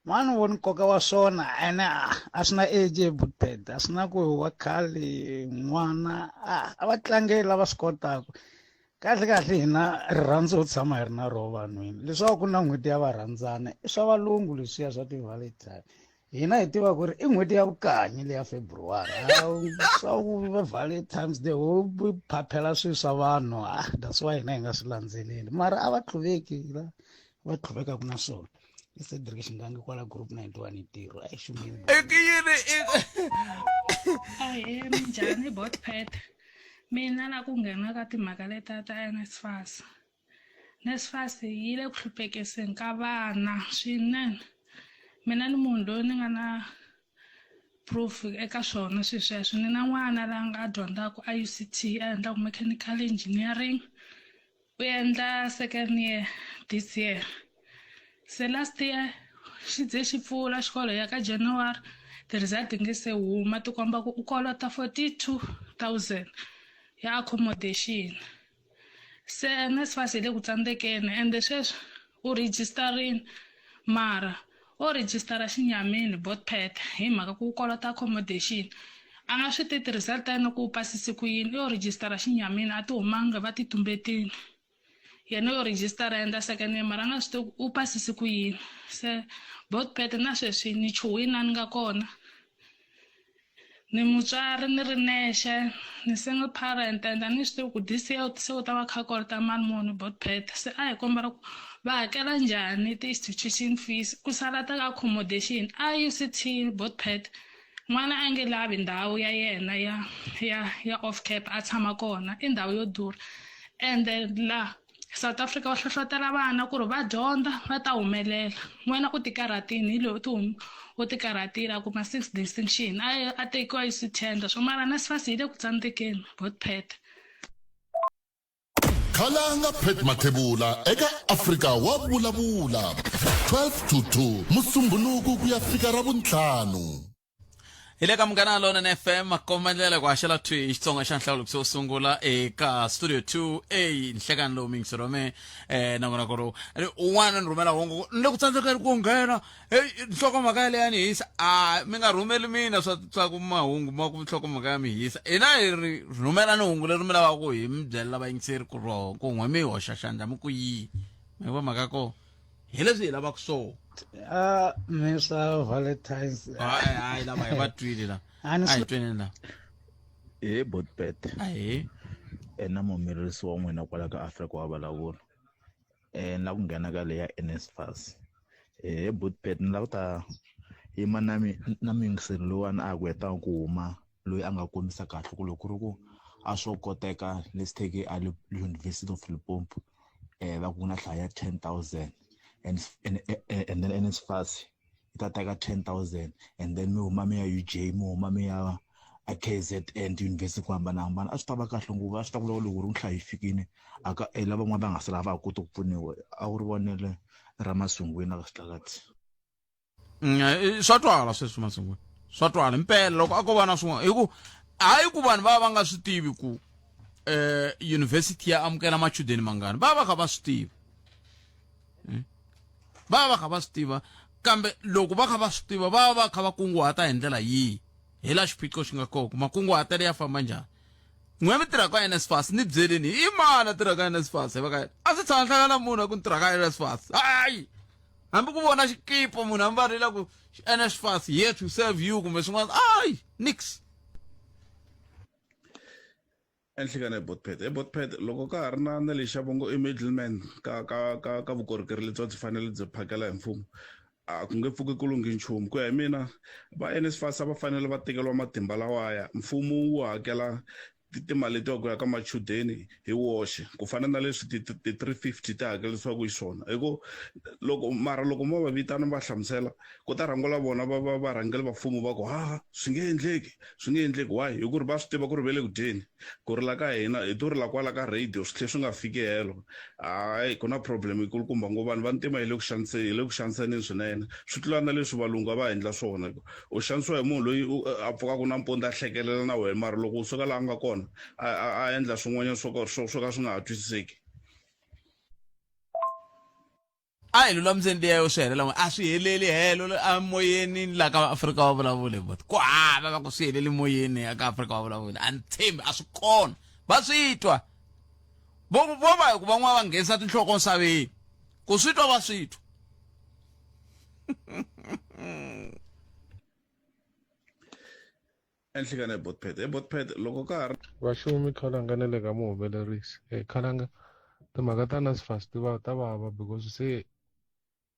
mani wo nkoka wa swona ene a swi na age botpet a swi na ku wa khale n'wana a va tlangeli lava swi kotaka kahle hina rirhandzu u tshama hi ri na roho vanhwini leswaku ku na n'hweti ya varhandzana i swa valungu leswiya swa ti-Valentine hina hi tiva ku ri i n'hweti ya vukanyi leya February swa Valentine's Day wo phaphela swilo swa vanhu that's why hina hi nga swi landzeleli mara a va tluveki va tluvekaka na swona i Cedric Xingangi kwala group 91 ntirho a hi xumini Ahe minjhani botpet mina la ku nghena ka timhaka leta ta NSFAS. NSFAS yi le ku hluphekiseni ka vana swinene. Mina ni munhu loyi ni nga na proof eka swona sweswo. Ni na n'wana la nga dyondzaka a UCT a endlaku mechanical engineering. U endla second year this year. Se last year xi ze xi pfula xikolo ya ka January. Ti-result nge se huma ti komba ku u kolota 42,000 ya accommodation. Se NSFAS yi le ku tsandzekeni ende sweswi u registerini mara o registera xinyamini BotPet hi mhaka ku u kolota accommodation. A nga swi ti result ta yena ku u pasise ku yini o registera xinyamini a ti humanga va ti tumbetini. Yena yo registera endla second year mara a nga swi tivi u pasise ku yini. Se BotPet na sweswi ni chuwini ni nga kona. Ni mutswari ni ri nexe ni single parent and ni swi tivi ku this year se u ta va kha kolota mali muni BotPet. Se a hi kombela ku va hakela njhani ti-institution fees ku sala ta accommodation a UCT BotPet. N'wana a nge lavi ndhawu ya yena ya off cap a tshama kona i ndhawu yo durha ende la South Africa va hlohlotela vana ku ri va dyondza va ta humelela. N'wana u ti karhatini hi loyi u ti karhatile a kuma 6 distinction a tekiwa UCT so mara NSFAS yi le ku tsandzekeni BotPet. Khalanga Pet Mathebula eka Afrika wa vulavula 12 to 2 Musumbhunuku ku ya fika Ravuntlhanu. Ile ka Munghana Lonene FM makombandlela ku haxela Twitch Xitsonga xa nhlawulo ku sungula eka studio 2A nhlekani lowu mingisorome na ngona ku ri un'wana ni rhumela hungu ni le ku tsandzeka ku nghena nhlokomhaka yaleya ni hisa mi nga rhumeli mina swa ku mahungu ma ku nhlokomhaka ya mi hisa hina hi rhumela ni hungu leri mi lavaka ku hi mi byelela vayingiseri ku ro ku n'we mi hoxa xandla mi ku yi mi va mhaka ko hi leswi hi lavaka so Mr. Valentine's. Hayi lava hi va twile la. Hayi twene la. BotPet. Na muhumelerisi wa n'wina kwala ka Afrika wa vulavula. Na ku nghena ka leya NSFAS. BotPet ni lava ku ta yima na mingiseri lowani a ku heta ku huma loyi a nga kombisa kahle ku loko ku ri ku a swo koteka let's take a University of Limpopo va ku na hlaya 10,000 and then NSFAS ita teka 10,000 and then mi huma mi ya UJ mi huma mi ya a KZN University ku hambanahambana a swi ta va kahle nguva a swi ta vula loko ri nhlayo yi fikile aka lava n'wana va nga se lava a kota ku pfuniwa a wu ri vonele Ramasungwini ka Xitlakati. Swa twala sweswi Masungwini swa twala impela loko a ko va na swin'wana hi ku hayi ku vanhu va nga swi tivi ku university ya amukela machudeni mangani va kha va swi tivi va kha va swi tiva kambe loko va kha va swi tiva va kha va kunguhata hi ndlela yihi hi la xiphiqo xi nga koko makunguhatelo ya famba njhani n'we mi tirha ka NSFAS ni byeleni i mani a tirha ka NSFAS hi va ka a swi tshama hlangana munhu ku ni tirha ka NSFAS hayi hambi ku vona xikipo munhu hambi va rila ku NSFAS here to serve you kumbe swin'wana ayi nix. Enhlekana BotPet loko ka ha ri na lexi ya vongo i middleman ka vukorhokeri lebyi byi fanele byi phakela hi mfumo a ku nge pfuki ku lunghi nchumu ku ya hi mina va NSFAS va fanele va tekeriwa matimba lawaya mfumo wu hakela timali leti ku ya ka machudeni hi woxe ku fana na leswi ti-350 ti hakelisiwaku hi swona hi ku loko mo va vitana va hlamusela ku ta rhangola vona va rhangeli va mfumo va ku swi nge endleki why hi ku ri va swi tiva ku ri ve le ku dyeni ku ri la ka hina hi to ri la kwala ka radio swi tlhe swi nga fiki helo hayi ku na problem yikulukumba ngo vanhu va ntima hi le ku xanisaneni swinene swi tlula na leswi valungu va endla swona u xanisiwa hi munhu loyi a pfukaka nampundzu a hlekelela na wena mara loko u suka laha nga kona a endla swin'wanyana swo ka swi nga ha twisiseki. A hi lulamiseni liya yo swi helela a swi heleli helo a moyeni la ka Afrika wa vulavula but ku hava va ku swi heleli moyeni ka Afrika wa vulavula a ni tshembi a swi kona va swi twa vo va ku van'wana va nghenisa tinhloko nsaveni ku swi twa va swi twa. Enhlekana BotPet loko ka ha ri vaxumi Khalanga na le ka muhumelerisi Khalanga timhaka ta NSFAS ta vava because se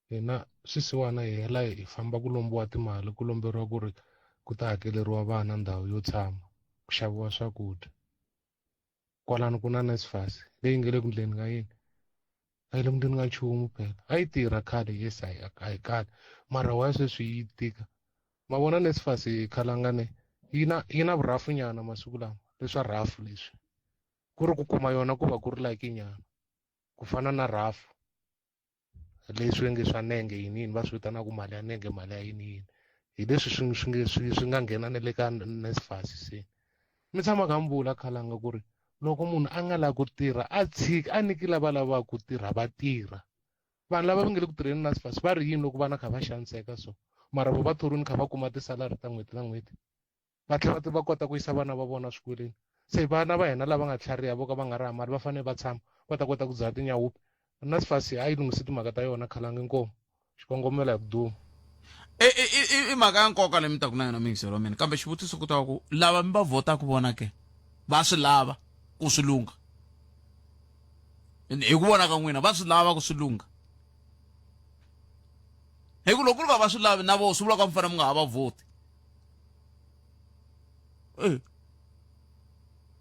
hina swisiwana hi hela hi famba ku lombiwa timali ku lomberiwa ku ri ku ta hakeleriwa vana ndhawu yo tshama ku xaviwa swakudya kwalano ku na NSFAS leyi nga le ku ndleni ka yini a yi le ku ndleni ka nchumu phela a yi tirha khale yes a yi khale mara wa sweswi yi tika ma vona NSFAS khalangane yi na vurafu nyana masiku lama leswa rafu leswi ku ri ku kuma yona ku va ku ri like nyana ku fana na rafu leswi nge swa nenge yini va swi vitanaka mali ya nenge mali ya yini hi leswi swi nga nghena na le ka NSFAS se mi tshama ka mbula khalanga ku ri loko munhu a nga lavi ku tirha a tshiki a niki lava lavaka ku tirha va tirha vanhu lava va nge le ku tirheni NSFAS va ri yini loko vana kha va xaniseka so mara vo va thoriwini kha va kuma tisalari ta n'hweti na n'hweti va tlhela va kota ku yisa vana va vona swikweleni se vana va hina lava nga tlhariha vo ka va nga ri mali va fanele va tshama va ta kota ku dzaha tinyawupi NSFAS a yi lunghisi timhaka ta yona khalanga inkomo xikongomela hi ku duma i mhaka ya nkoka leyi mi taku na yona mingiselo wa mina kambe xivutiso ku ta ku lava mi va votaku vona ke va swi lava ku swi lunga hi ku vona ka n'wina va swi lava ku swi lunga hi ku loko ku nga va swi lavi na vo swi vula ka mi fanele mi nga ha va voti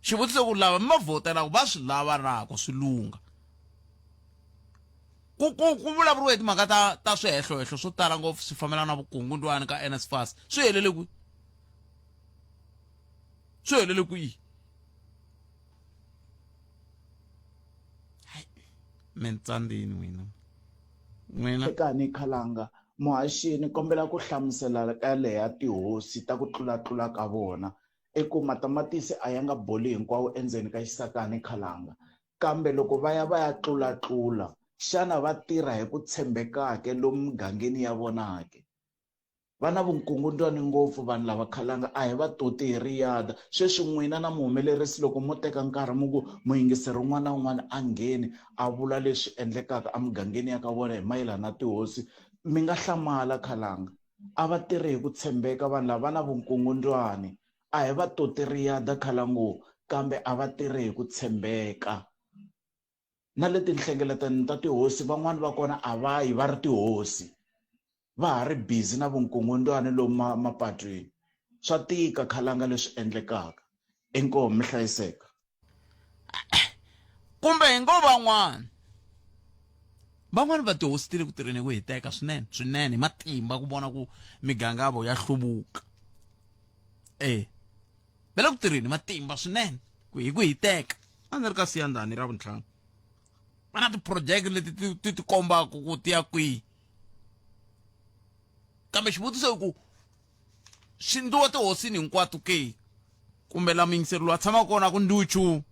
xivutiso ku lava mi va votelaku va swi lava na ku swi lunga ku vulavuriwa hi timhaka ta swihehlohehlo swo tala ngopfu swi fambelana na vukungundzwani ka NSFAS swi helele kwihi mintsandini n'wina eka ni khalanga muhaxini kombela ku hlamusela ka leya tihosi ta ku tlulatlula ka vona eku matamatisi a ya nga boli hinkwawo endzeni ka xisakani khalanga kambe loko va ya tlulatlula xana va tirha hi ku tshembekake lomu mugangeni ya vona ke va na vukungundzwani ngopfu vanhu lava khalanga a hi va toti hi riyada sweswi n'wina na muhumelerisi loko mo teka nkarhi mu ku muyingiseri un'wana na un'wana a ngheni a vula leswi endlekaka emugangeni ya ka vona hi mayelana na tihosi mi nga hlamala khalanga a va tirhi hi ku tshembeka vanhu lava na vukungundzwani a hi va toti riyada khalango kambe a va tirhi hi ku tshembeka na le tinhlengeletano ta tihosi van'wani va kona a va yi va ri tihosi va ha ri busy na vukungundzwani lomu mapatwini swa tika khalanga leswi endlekaka inkomo mi hlayiseka kumbe hi ngo van'wani va tihosi ti le ku tirheni ku hiteka swinene matimba ku vona ku miganga yavo ya hluvuka va le ku tirheni matimba swinene ku hiteka a ni ri ka siyandhani ra vuntlhanu va na tiphurojeke leti ti kombaka ku ti ya kwihi kambe xivutiso i ku swi ndliwa tihosini hinkwato ke kumbe la muyingiseri loyi a tshama kona ku ndiwi nchumu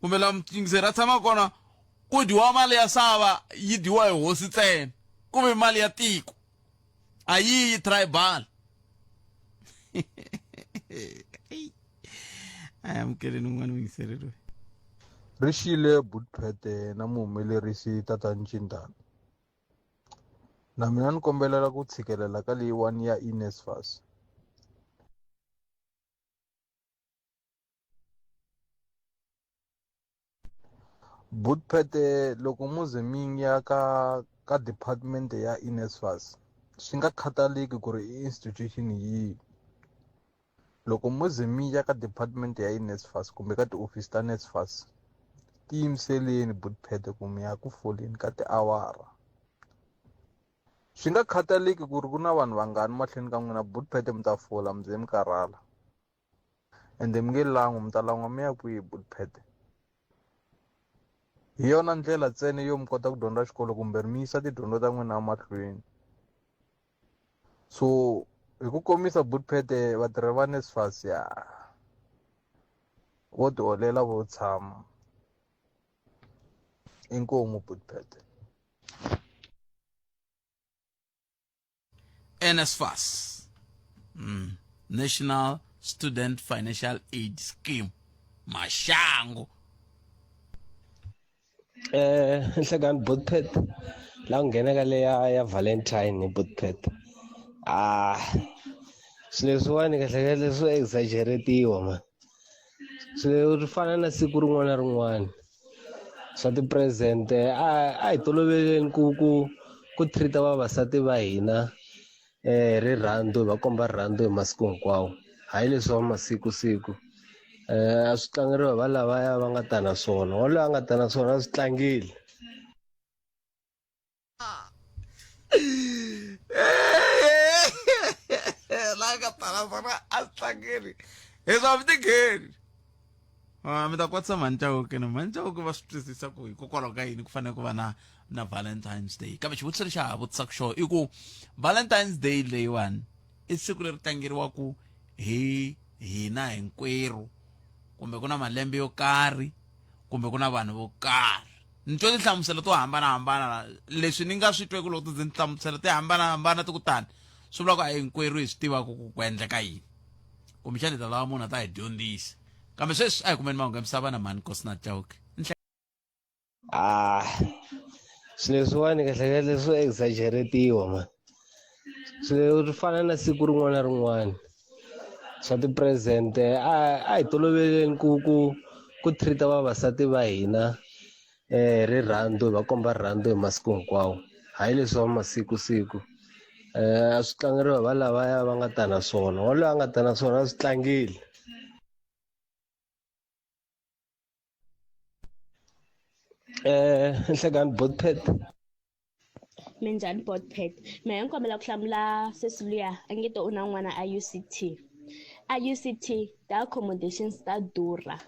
kumbe la muyingiseri a tshama kona ku dyiwa mali ya sava yi dyiwa hi hosi ntsena kumbe mali ya tiko a yi tribal amukeleni un'wana muyingiseri loyi Rishile Budpete na muhumelerisi Tata Ncindani. Na mina ni kombelela ku tshikelela ka leyiwani ya NSFAS. Budpete loko muze mi ya ka department ya NSFAS swi nga khataleki ku ri i institution yihi. Loko muze mi ya ka department ya NSFAS kumbe ka tiofisi ta NSFAS ti yimiseleni Budpete ku mi ya ku foleni ka tiawara swi nga khataleki ku ri ku na vanhu vangani mahlweni ka n'wina Budpete mi ta fola mi ze mi karhala ende mi nge langwi mi ta langwa mi ya kwihi Budpete hi yona ndlela ntsena yo mi kota ku dyondza xikolo kumbe mi yisa tidyondzo ta n'wina mahlweni so hi ku komisa Budpete vatirhi va NSFAS vo ti holela vo tshama inkomu Budpete NSFAS National Student Financial Aid Scheme Mashango nhlekani Budpete la ku nghena ka leya ya Valentine Budpete swilo leswiwani kahleka leswo exaggeratiwa man swilo fana na siku rin'wana na rin'wana swa ti-present a hi toloveleni ku treat-a vavasati va hina rirhandzu hi va komba rirhandzu hi masiku hinkwawo hayi leswi wa masiku a swi tlangeriwa va lavaya va nga ta na swona waloyi a nga ta na swona a swi tlangile. la ka tala sana a swi tlangeli heswo a mi tingeni mi ta kwatisa Manchauke na Manchauke va swi twisisa ku hikokwalaho ka yini ku fanele ku va na Valentine's Day kambe xivutiso lexi a ha vutisaka xona i ku Valentine's Day leyiwani i siku leri tlangeriwaku hi hina hinkwerhu kumbe ku na malembe yo karhi kumbe ku na vanhu vo karhi ni twa tinhlamuselo to hambanahambana leswi ni nga swi tweku loko ti tinhlamuselo ti hambanahambana ti ku tani swi vula ku a hinkwerhu hi swi tivaka ku endleka yini kumbexani hi ta lava munhu a ta hi dyondzisa kambe sweswi a hi kumeni mahungu ya misava na mani Nkosi na Chauke. Swilo leswiwani kahlekahle swo exaggeretiwa man. Swi fana na siku rin'wana na rin'wana swa ti-present a hi toloveleni ku treat vavasati va hina rirhandzu hi va komba rirhandzu hi masiku hinkwawo hayi leswi wa masiku a swi tlangeriwa va lavaya va nga ta na swona waloyi a nga ta na swona a swi tlangile. Nhlekani Botpet. Minjhani Botpet. Mehe ni kombela ku hlamula sesi luya a nge to u na n'wana a UCT. A UCT ti-accommodations ta durha.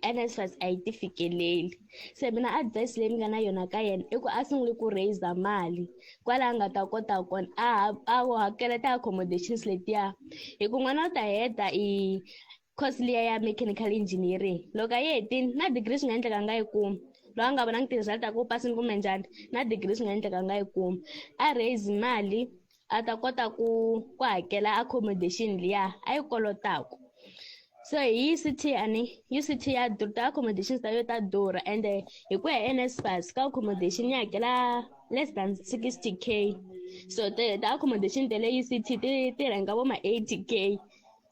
NSFAS a yi ti fikeleli. Se mina advice leyi ni nga na yona ka yena i ku a sunguli ku raise mali kwala a nga ta kota kona a hakela ti-accommodations letiya hi ku n'wana u ta heta course liya ya mechanical engineering loko a yi hetini na degree swi nga endleka a nga yi kumi loyi a nga vonangi ti-result ta ku pasini kumbe njhani na degree swi nga endleka a nga yi kumi a raise mali a ta kota ku hakela accommodation liya a yi kolotaka. So hi UCT ya ti-accommodations ta yo ta durha ende hi ku ya NSFAS ka accommodation ya hakela less than 60k so ti-accommodation ta le UCT ti rhenga vo ma 80k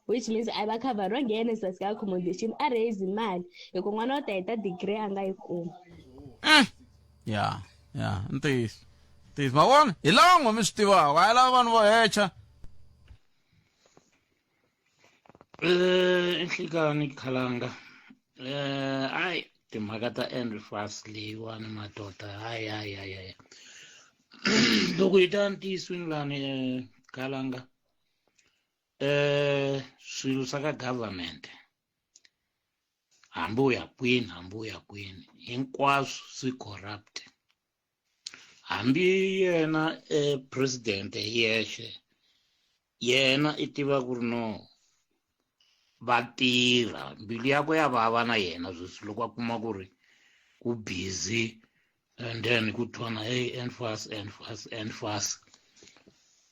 which means a va khavhariwangi hi NSFAS ka accommodation a raise mali hi ku n'wana u ta heta degree a nga yi kumi. ya ntiyiso ma vona hi lava n'we mi swi tivaka a hi lava vanhu vo hecha. Nhlekani Khalanga hayi timhaka ta NSFAS leyiwani madoda hayi loko hi ta ntiswini lani Khalanga swilo swa ka government hambi u ya kwini hinkwaswo swi corrupt hambi yena president yexe yena i tiva ku ri no va tirha mbilu yakwe ya vava na yena sweswi loko a kuma ku ri ku busy and then ku thwana hey NSFAS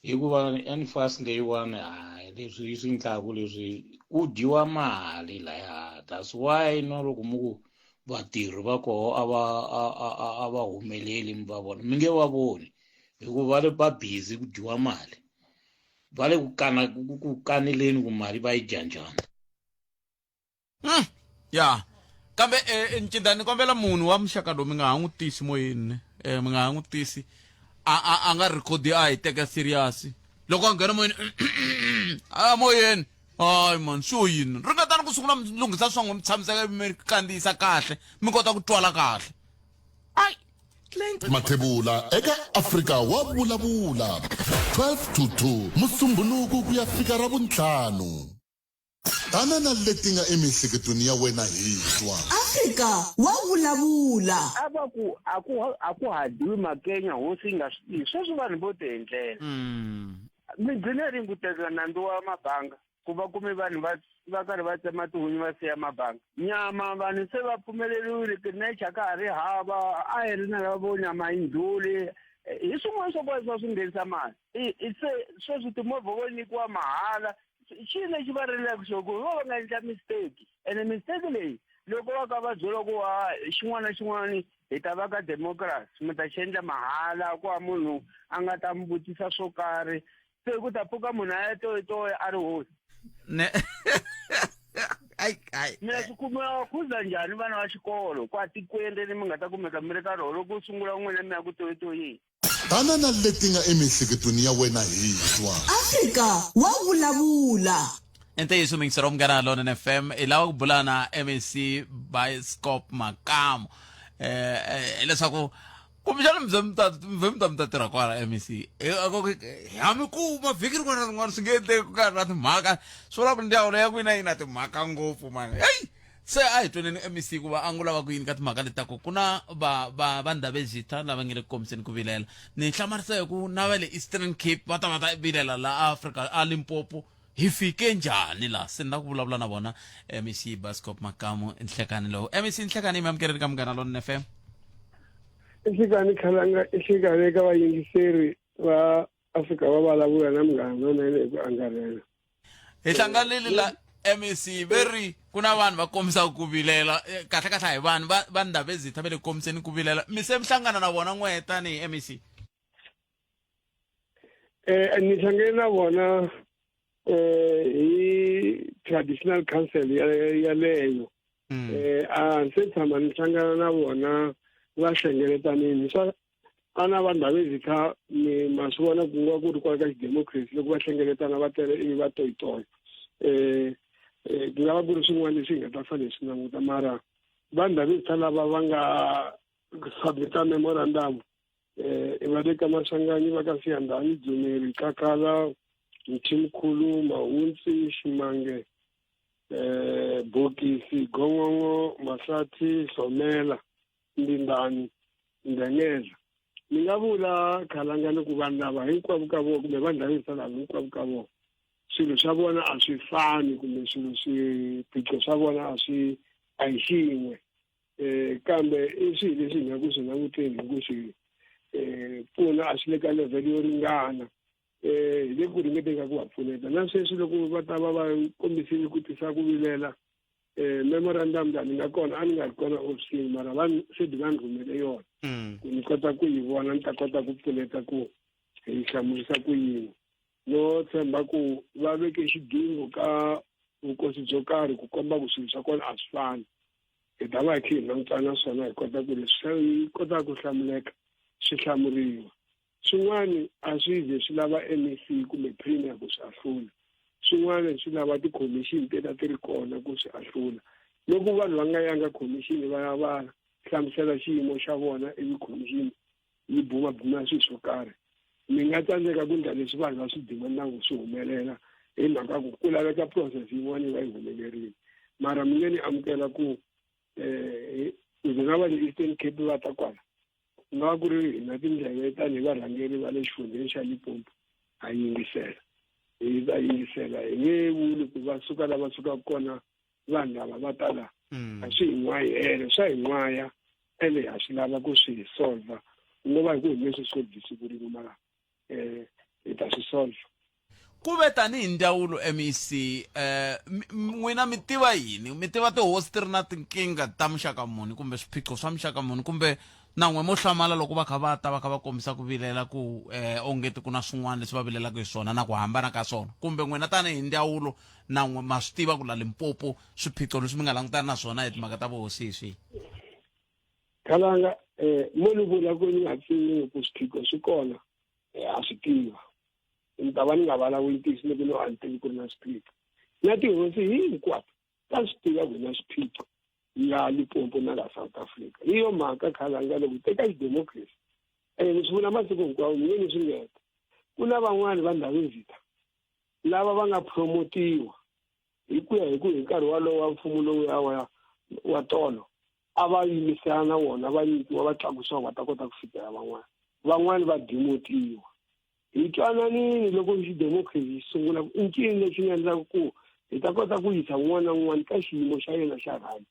hikuva NSFAS leyiwani hayi leswi swi endlaku leswi ku dyiwa mali laya that's why no loko mi ku vatirhi va koho a va humeleli mi va vona mi nge va voni hikuva va busy ku dyiwa mali va le ku kaneleni ku mali va yi dya njhani. Ya kambe Ncinda ni kombela munhu wa muxaka lowu mi nga ha n'wi tisi moyeni mi nga ha n'wi tisi a nga rekhodi a hi teka serious loko a nghena moyeni moyeni hayi man swo yini ringetani ku sungula mi lunghisa swa n'we mi tshamiseka mi kandziyisa kahle mi kota ku twala kahle. Mathebula eka Afrika wa vulavula 12 to 2 Musumbhunuku ku ya fika Ravuntlhanu. Tanana leti nga emihleketweni ya wena hi twa Afrika wa vulavula. aku hadiwi makenya hosi nga swi tivi sweswi vanhu vo ti endlela mi gcine ringuteka nandzu wa mabanga ku va kume vanhu va karhi va tsema tihunyi va siya mabanga nyama vanhu se va pfumeleriwile tinecha ka ha ri hava a hi ri na lava vo nyama yi ndluli hi swin'wana swo boha swi nghenisa mali se sweswi timovha vo nyikiwa mahala xi lexi va rilaka xo ku va nga endla mistake ene mistake leyi loko va ka va byela ku xin'wana na xin'wana hi ta va ka democracy mi ta xi endla mahala ku va munhu a nga ta mi vutisa swo karhi se ku ta pfuka munhu a ya toyitoya a ri hosi mina swi kumiwa khuza njhani vana va xikolo ku a tikweni mi nga ta kumeka mi ri ka rona loko u sungula n'wina mi ya ku toyitoyeni. Tanana leti nga emihleketweni ya wena hi twa Afrika wa vulavula. ente yesu mingisero mngana lona FM ilawa kubulana MEC Bioscope Makamo leswaku kumshana mzemtatira kwala MEC yami kuma vhiki rin'wana singete ku karhi na timhaka swo lava ndhawu leya ku ina timhaka ngopfu mani hey se a hi tweneni MEC ku va a ngo lava ku yini ka timhaka letako ku na vanhu lava zita lava nge le komiseni ku vilela ni hlamarisa hi ku na va le Eastern Cape va ta vilela la Africa a Limpopo hi fike njhani la se ni la ku vulavula na vona MEC Bioscope Makamo nhlekani lowu MEC nhlekani mi amukeleni ka Munghana Lonene FM Nhlekani Khalanga nhlekani ka vayingiseri va Afrika va vulavula na Munghana Lonene hi ku angarhela hi hlanganile la MEC veri ku na vanhu va kombisa ku vilela kahle kahle hi vanhu va ndhawu ezitha va le komiseni ku vilela mi se mi hlangana na vona n'we tanihi MEC ni hlangane na vona hi traditional council yaleyo a se tshama ni hlangana na vona va hlengeletanini swa a na vanhu lava ezitha ma swi vona ku nga ku ri kwala ka xidemocracy loko va hlengeletana va tele ivi va toyitoya ku nga va ku ri swin'wana leswi hi nga ta fanele swi languta mara vanhu lava ezitha lava va nga submita memorandum va le ka Masanganyi va ka Siyandhani Dzumeri Kakala Mthimkhulu Mahunzi Shimange Bokisi Gongongo Masati Somela Ndindani Ndengeza ni nga vula Khalanga ku vanhu lava hinkwavo ka vona kumbe vanhu lava ezitha lava hinkwavo ka vona swilo swa vona a swi fani kumbe swiphiqo swa vona a hi xin'we kambe i swilo leswi hi nga ku swi languteni hi ku swi pfuna a swi le ka level yo ringana hi le ku ringeteni ka ku va pfuneta na sweswi loko va ta va kombisile ku tisa ku vilela memorandum ni nga kona a ni nga ri kona ofisini mara se di va ni rhumele yona ku ni kota ku yi vona ni ta kota ku pfuneta ku hi hlamurisa ku yini no tshemba ku va veke xidingo ka vukosi byo karhi ku komba ku swilo swa kona a swi fani hi ta va hi kha hi langutana swona hi kota ku leswi hi kota ku hlamuleka swi hlamuriwa swin'wana a swi ze swi lava MEC kumbe premier ku swi ahlula swin'wana swi lava ti-commission ti ri kona ku swi ahlula loko vanhu va nga yanga commission va ya va hlamusela xiyimo xa vona ivi commission yi bumabuma swilo swo karhi mi nga tsandzeka ku endla leswi vanhu va swi dimandangu swi humelela hi mhaka ku ku laveka process yin'wana va yi humelerile mara mi nge ni amukela ku ndzi nga va le Eastern Cape va ta kwala ku nga va ku ri hi na tindleve tanihi varhangeri va le xifundzeni xa Limpopo ha yingisela hi ta yingisela hi nge vuli ku va suka lava sukaka kona vanhu lava va ta laha a swi hi n'wayele swa hi n'waya ene ha swi lava ku swi solva ku ngo va hi ku hi nge swi solvi siku rin'we mara hi ta swi solva ku ve tanihi ndzawulo MEC n'wina mi tiva yini mi tiva tihosi ti ri na tinkingha ta muxaka muni kumbe swiphiqo swa muxaka muni kumbe na n'we mo hlamala loko va kha va kombisa ku vilela ku ongeti ku na swin'wana leswi va vilelaka hi swona na ku hambana ka swona kumbe n'wina tanihi ndzawulo na n'we ma swi tiva ku la Limpopo swiphiqo leswi mi nga langutana na swona hi timhaka ta vuhosi hi swihi Khalanga mo ni vula ku ni nga pfuni ku swiphiqo swi kona a swi tiva ni ta va ni nga vulavuli tisi loko no a ni tivi ku ri na swiphiqo na tihosi hinkwato ta swi tiva ku na swiphiqo ya Limpopo na la South Africa hi yo mhaka Khalanga loko teka xidemocracy ni swi vula masiku hinkwawo ni nge ni swi ngeta ku na van'wani va ndhawu ezitha lava va nga promotiwa hi ku ya hi nkarhi walowo wa mfumo lowu wa tolo a va yimisana na wona va nyikiwa va tlakusiwa va ta kota ku fikela van'wani va demotiwa hi twananini loko xidemocracy xi sungula i ncini lexi nga endlaka ku hi ta kota ku yisa un'wana na un'wana ka xiyimo xa yena xa rhandi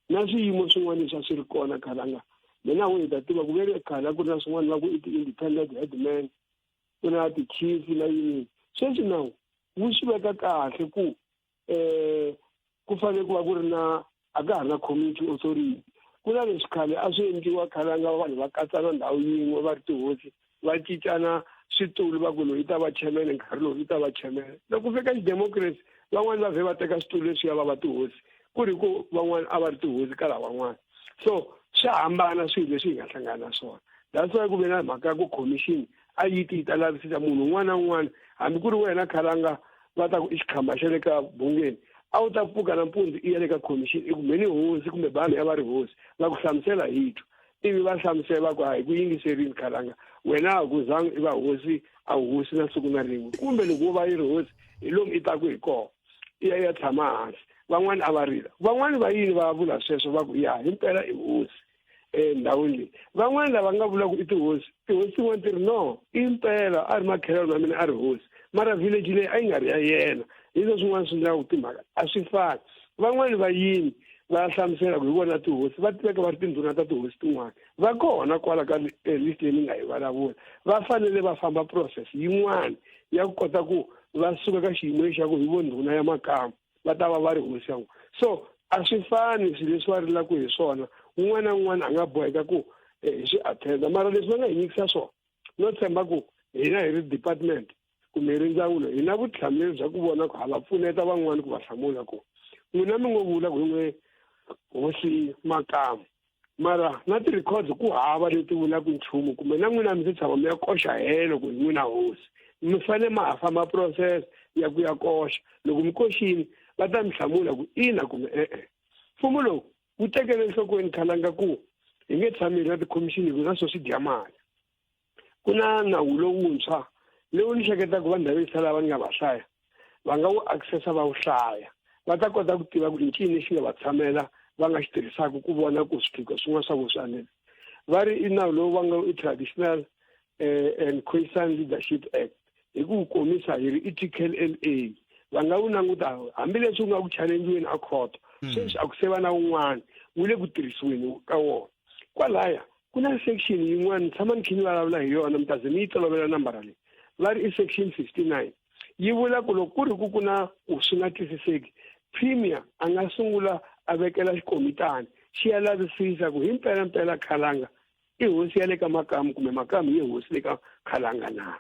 na swiyimo swin'wana leswi a swi ri kona Khalanga mina hi ta tiva ku ve ri khale ku ri na swin'wana va ku i ti-independent headman ku na ti-chief na yini sweswi nawu wu swi veka kahle ku ku fanele ku va ku ri na a ka ha ri na community authority ku na leswi khale a swi endliwa Khalanga vanhu va katsana ndhawu yin'we va ri tihosi va cincana switulu va ku loyi ta va chairman nkarhi lowu yi ta va chairman loko fika xidemocracy van'wani va vhe va teka switulu leswiya va va tihosi ku ri ku van'wani a va ri tihosi ka lava van'wana so swa hambana swilo leswi hi nga hlangana na swona that's why ku ve na mhaka ya ku commission a yi ta lavisisa munhu un'wana na un'wana hambi ku ri wena Khalanga va ta ku i xikhamba xa le ka bungeni a wu ta pfuka nampundzu i ya le ka commission i ku meni hosi kumbe vanhu ya va ri hosi va ku hlamusela hi twa ivi va hlamusela va ku hayi ku yingiserini khalanga wena a ku zangi i va hosi a hosi na siku na rin'we kumbe loko wo va yi ri hosi hi lomu i ta ku hi kona i ya tshama hansi van'wani a va rila van'wani va yini va vula sweswo va ku ya himpela i hosi endhawini leyi van'wani lava nga vula ku i tihosi tin'wana ti ri no impela a ri makhelelo ma mina a ri hosi mara village leyi a yi nga ri ya yena hi leswi swin'wana swi endlaka timhaka a swi fani van'wani va yini va hlamusela ku hi vona tihosi va tiveka va ri tindhuna ta tihosi tin'wana va kona kwala ka list leyi ni nga yi vulavula va fanele va famba process yin'wana ya ku kota ku va suka ka xiyimo lexi xa ku hi vo ndhuna ya makamu va ta va va ri hosi ya n'we so a swi fani swilo leswi va rilaka hi swona un'wana na un'wana a nga boheka ku hi swi attenda mara leswi va nga hi nyikisa swona no tshemba ku hina hi ri department kumbe hi ri ndzawulo hi na vutihlamuleri bya ku vona ku hava pfuneta van'wani ku va hlamula ku n'wina mi ngo vula ku hi n'we hosi makamu mara na ti-records ku hava leti vulaka nchumu kumbe na n'wina mi se tshama mi ya koxa helo ku hi n'wina hosi mi fanele ma ha famba process ya ku ya koxa loko mi koxini va ta mi hlamula ku ina kumbe mfumo lowu wu tekele enhlokweni khalanga ku hi nge tshameli na tikhomixini hi na swo swi dya mali ku na nawu lowuntshwa lewu ni hleketaka vanhu lavesa lava ni nga va hlaya va nga wu accessa va wu hlaya va ta kota ku tiva ku i ncini lexi nga va tshamela va nga xi tirhisaka ku vona ku swiphiqo swin'wana swa vo swi anele va ri i nawu lowu va nga i traditional and quiescent leadership act hi ku wu komisa hi ri ethical LA va nga wu languta hambileswi wu nga ku challengiweni a court sweswi a ku se va na wun'wana wu le ku tirhisiweni ka wona kwalaya ku na section yin'wana tshama ni khi ni vulavula hi yona mi ta ze mi yi tolovela nambara leyi va ri i section 59 yi vula ku loko ku ri ku na ku swi nga twisiseki premier a nga sungula a vekela xikomitani xi ya lavisisa ku himpelampela khalanga i hosi ya le ka makamu kumbe makamu yi hosi le ka khalanga na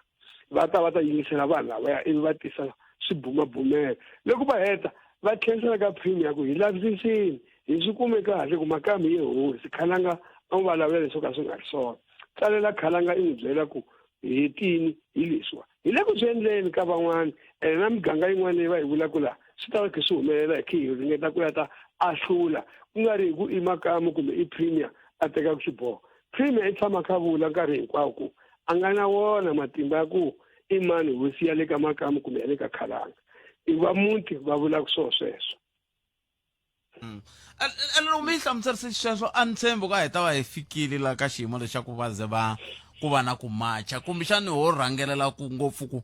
va ta yingisela vanhu lavaya ivi va tisa swibumabumelo loko va heta va tlherisela ka premier ku hi lavisisini hi swi kume kahle ku makamu yi hosi khalanga a n'wi vulavula leswo ka swi nga ri swona tsalela khalanga i n'wi byela ku hi hetini hi leswiwa hi le ku swi endleni ka van'wana ene na miganga yin'wana leyi va hi vulaka laha swi ta va khi swi humelela hi khi hi ringeta ku ya ta ahlula ku nga ri hi ku i makamu kumbe i premier a tekaka xiboho premier i tshama kha vula nkarhi hinkwawo ku a nga na wona matimba ya ku i mani hosi ya le ka makamu kumbe ya le ka khalanga i va muti va vulaka sweswo loko mi yi hlamuserise sweswo a ni tshembi ka hi ta va hi fikile la ka xiyimo lexa ku va ze va ku va na ku macha kumbexani ho rhangelela ku ngopfu ku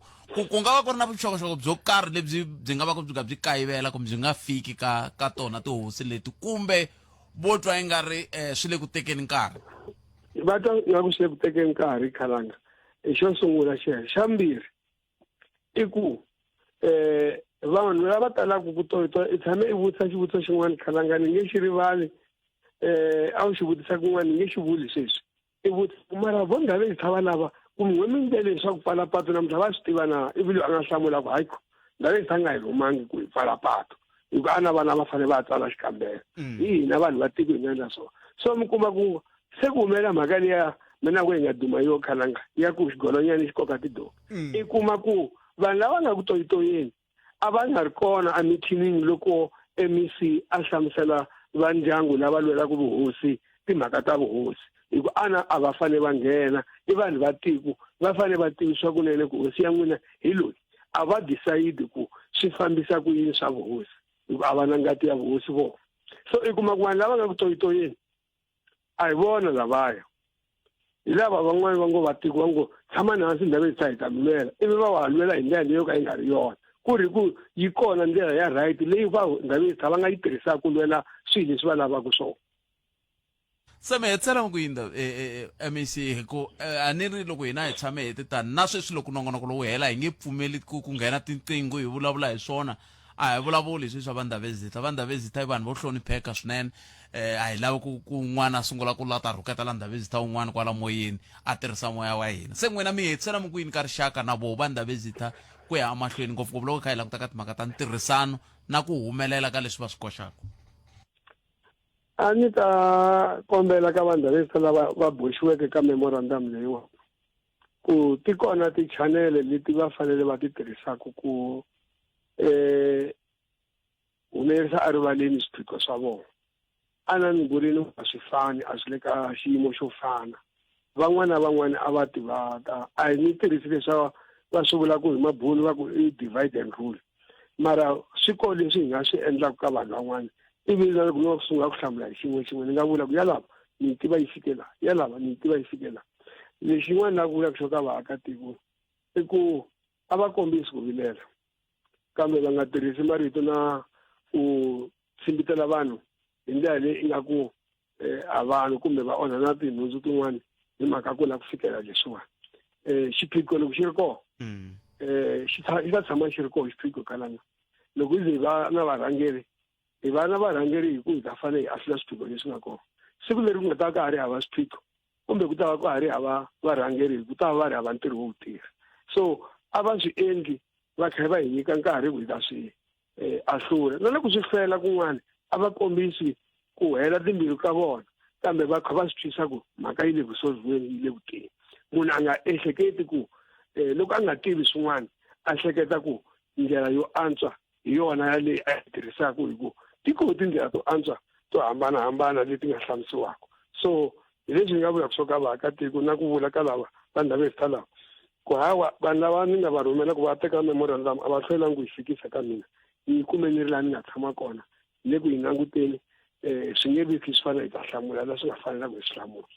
nga va ku ri na vuxokoxoko byo karhi lebyi byi nga va ku byi nga byi kayivela kumbe byi nga fiki ka tona tihosi leti kumbe vo twa yi nga ri swi le ku tekeni nkarhi va twa nga ku swi le ku tekeni nkarhi khalanga i xo sungula xexo xa mbirhi i ku vanhu lava talaka ku toyitoya i tshame i vutisa xivutiso xin'wana khalanga ni nge xi rivali a wu xi vutisa kun'wana ni nge xi vuli sweswi i vutisa mara vo ndhawu leyi tshava lava kumbe mi ndlele leswaku pfala patu namuntlha va swi tiva na ivi loyi a nga hlamula ku hayi ndhawu leyi nga hi lumangi ku hi pfala patu hi ku a na vana va fanele va tsala xikambelo hi hina vanhu va tiko hi nga endla swona so mi kuma ku se ku humelela mhaka liya mina ku hi nga duma yo khalanga ya ku xigolonyana xi koka tidoko i kuma ku vanhu lava nga ku toyitoyeni a va nga ri kona a mithinini loko MEC a hlamusela va ndyangu lava lwelaka vuhosi timhaka ta vuhosi hi ku ana a va fanele va nghena i vanhu va tiko va fanele va tivisiwa kunene ku hosi ya n'wina hi loyi a va decide ku swi fambisa ku yini swa vuhosi hi ku a va na ngati ya vuhosi vona so i kuma ku vanhu lava nga ku toyitoyeni a hi vona lavaya hi lava van'wani va ngo va tiko va ngo tshamani hansi ndhawu hi ta lwela ivi va wa lwela hi ndlela leyo ka yi nga ri yona ku ri ku yi kona ndlela ya right leyi va ndhawu va nga yi tirhisaka ku lwela swilo leswi va lavaka swona se mi hetsela ku yini MEC hi ku a ni ri loko hina hi tshame hi titani na sweswi loko nongonoko lowu hela hi nge pfumeli ku nghena tinqingho hi vulavula hi swona a hi vulavuli hi swa vandavezita i vanhu vo hlonipheka swinene a hi lavi ku n'wana a sungula ku lata rhuketa la ndavezita wun'wana kwala moyeni a tirhisa moya wa hina se n'wina mi hetsela mi ku yini ka rixaka na vo vandavezita ku ya emahlweni ngopfungopfu loko kha hi languta ka timhaka ta ntirhisano na ku humelela ka leswi va swi koxaka a ni ta kombela ka vanhu lava va boxiweke ka memorandum leyiwa ku ti kona ti-channel leti va fanele va ti tirhisaka ku humelerisa arivaleni swiphiqo swa vona ana ni vurini a swi fani a swi le ka xiyimo xo fana van'wana a va tivaka a hi ni tirhisi leswa va swi vula ku hi mabulu va ku i divide and rule mara swikolo leswi hi nga swi endlaka ka vanhu van'wana ivi loko no sungula ku hlamula hi xin'we ni nga vula ku yalava ni tiva yi fikela yalava ni tiva yi fikela lexin'wana na ku vula ku ka vaakatiko i ku a va kombisi ku vilela kambe va nga tirhisi marito na ku tsimbitela vanhu hi ndlela leyi ingaku a vanhu kumbe va onha na tinhundzu tin'wana hi mhaka ku la ku fikela leswiwani xiphiqo loko xi ri koho xi ta tshama xi ri koho xiphiqo kalanga loko hi ze hi va na varhangeri hi va na varhangeri hi ku hi ta fanele hi ahlula swiphiqo leswi nga kona siku leri ku nga ta ka ha ri hava swiphiqo kumbe ku ta va ku ha ri hava varhangeri ku ta va ri hava ntirho wo wu tirha so a va swi endli va tlhela va hi nyika nkarhi ku hi ta swi ahlula na loko swi fela kun'wana a va kombisi ku hela timbilu ka vona kambe va kha va swi twisa ku mhaka yi le ku solviweni yi le ku teni munhu a nga ehleketi ku loko a nga tivi swin'wana a hleketa ku ndlela yo antswa hi yona yaleyi a yi tirhisaka hi ku tikoho tindlela to antswa to hambanahambana leti nga hlamusisiwaka so hi leswi ni nga vulaka swo ka vaakatiko na ku vula ka lava vanhu lava hi talaka ku hawa vanhu lava ni nga va rhumela ku va teka memorandum a va hlwelangi ku yi fikisa ka mina yi kume ni ri laha ni nga tshama kona le ku yi languteni swi nge viki swi fanele hi ta hlamula leswi nga fanelanga hi swi hlamula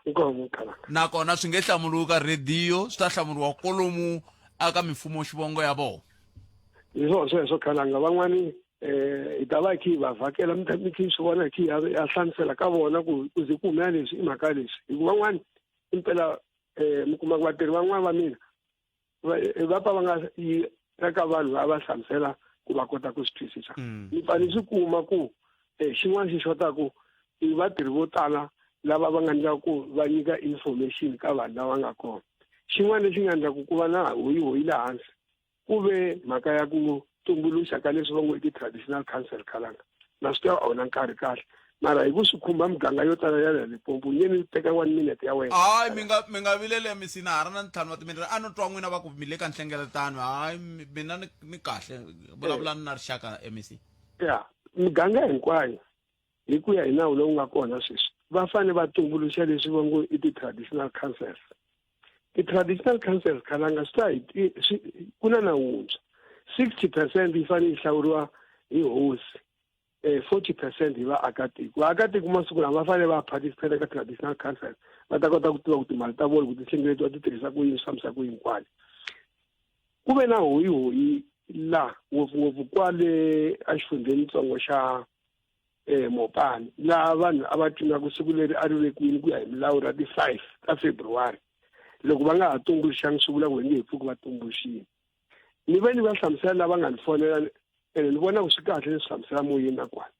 inkomu kalanga nakona swi nge hlamuriwi ka rediyo swi ta hlamuriwa kolomu aka mimfumo xivongo ya vona hi swona sweswo khalanga van'wani hi ta va hi kha hi va vhakela mi kha hi swi vona hi kha hi ya hlamusela ka vona ku ze ku humelela leswi i mhaka leswi hi ku van'wani impela mi kuma ku vatirhi van'wana va mina va pfa va nga yi eka vanhu va hlamusela ku va kota ku swi twisisa ni pfa ni swi kuma ku xin'wana xi xotaku i vatirhi vo tala lava va nga endlaka ku va nyika information ka vanhu lava nga kona xin'wana lexi nga endlaku ku va na hoyi le hansi ku ve mhaka ya ku tumbuluxa ka leswi va ngo i ti-traditional council khalanga na swi tiva a wu na nkarhi kahle mara hi ku swi khumba miganga yo tala ya le Limpopo nye ni teka 1 minute ya wena hayi mi nga vilele misina ha ri na ntlhanu wa timinete a no twa n'wina va ku mi le ka nhlengeletano hayi mina ni kahle vulavulani na rixaka MEC ya miganga hinkwayo hi ku ya hi nawu lowu nga kona sweswi va fanele va tumbuluxa leswi va ngo i ti-traditional councils ti-traditional councils khalanga ku na nawuntshwa 60% yi fanele yi hlawuriwa hi hosi 40% hi vaakatiko masiku lama va fanele va participate ka traditional council va ta kota ku tiva ku timali ta vona ku tinhlengeletiwa ti tirhisa ku yini swi fambisa ku yini kwale ku ve na hoyi laha ngopfungopfu kwale a xifundzhenitsongo xa Mopani laha vanhu a va twinaku siku leri a ri vekiwini ku ya hi milawu ra ti-5 ta February loko va nga ha tumbuluxangi swi vula ku hi nge hi pfuki va tumbuluxile ni ve ni va hlamusela lava nga ni fonela ene ni vona ku swi kahle leswi hlamusela moyeni na kwala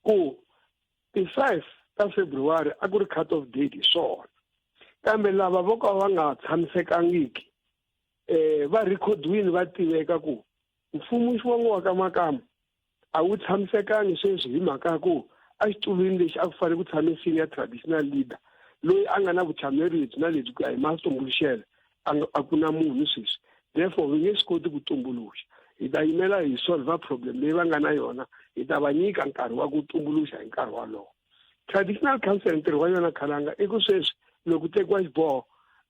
ku ti-5 ta February a ku ri cut off date hi swona kambe lava vo ka va nga tshamisekangiki va rekhodiwini va tiveka ku mfumo xivongo wa ka Makama a wu tshamisekangi sweswi hi mhaka ya ku a xitulwini lexi a ku fanele ku tshame senior traditional leader loyi a nga na vutshameri lebyi na lebyi ku ya hi matumbuluxelo a ku na munhu sweswi therefore vi nge swi koti ku tumbuluxa hi ta yimela hi solver problem leyi va nga na yona hi ta va nyika nkarhi wa ku tumbuluxa hi nkarhi walowo traditional council ntirho wa yona khalanga i ku sweswi loko tekiwa xiboho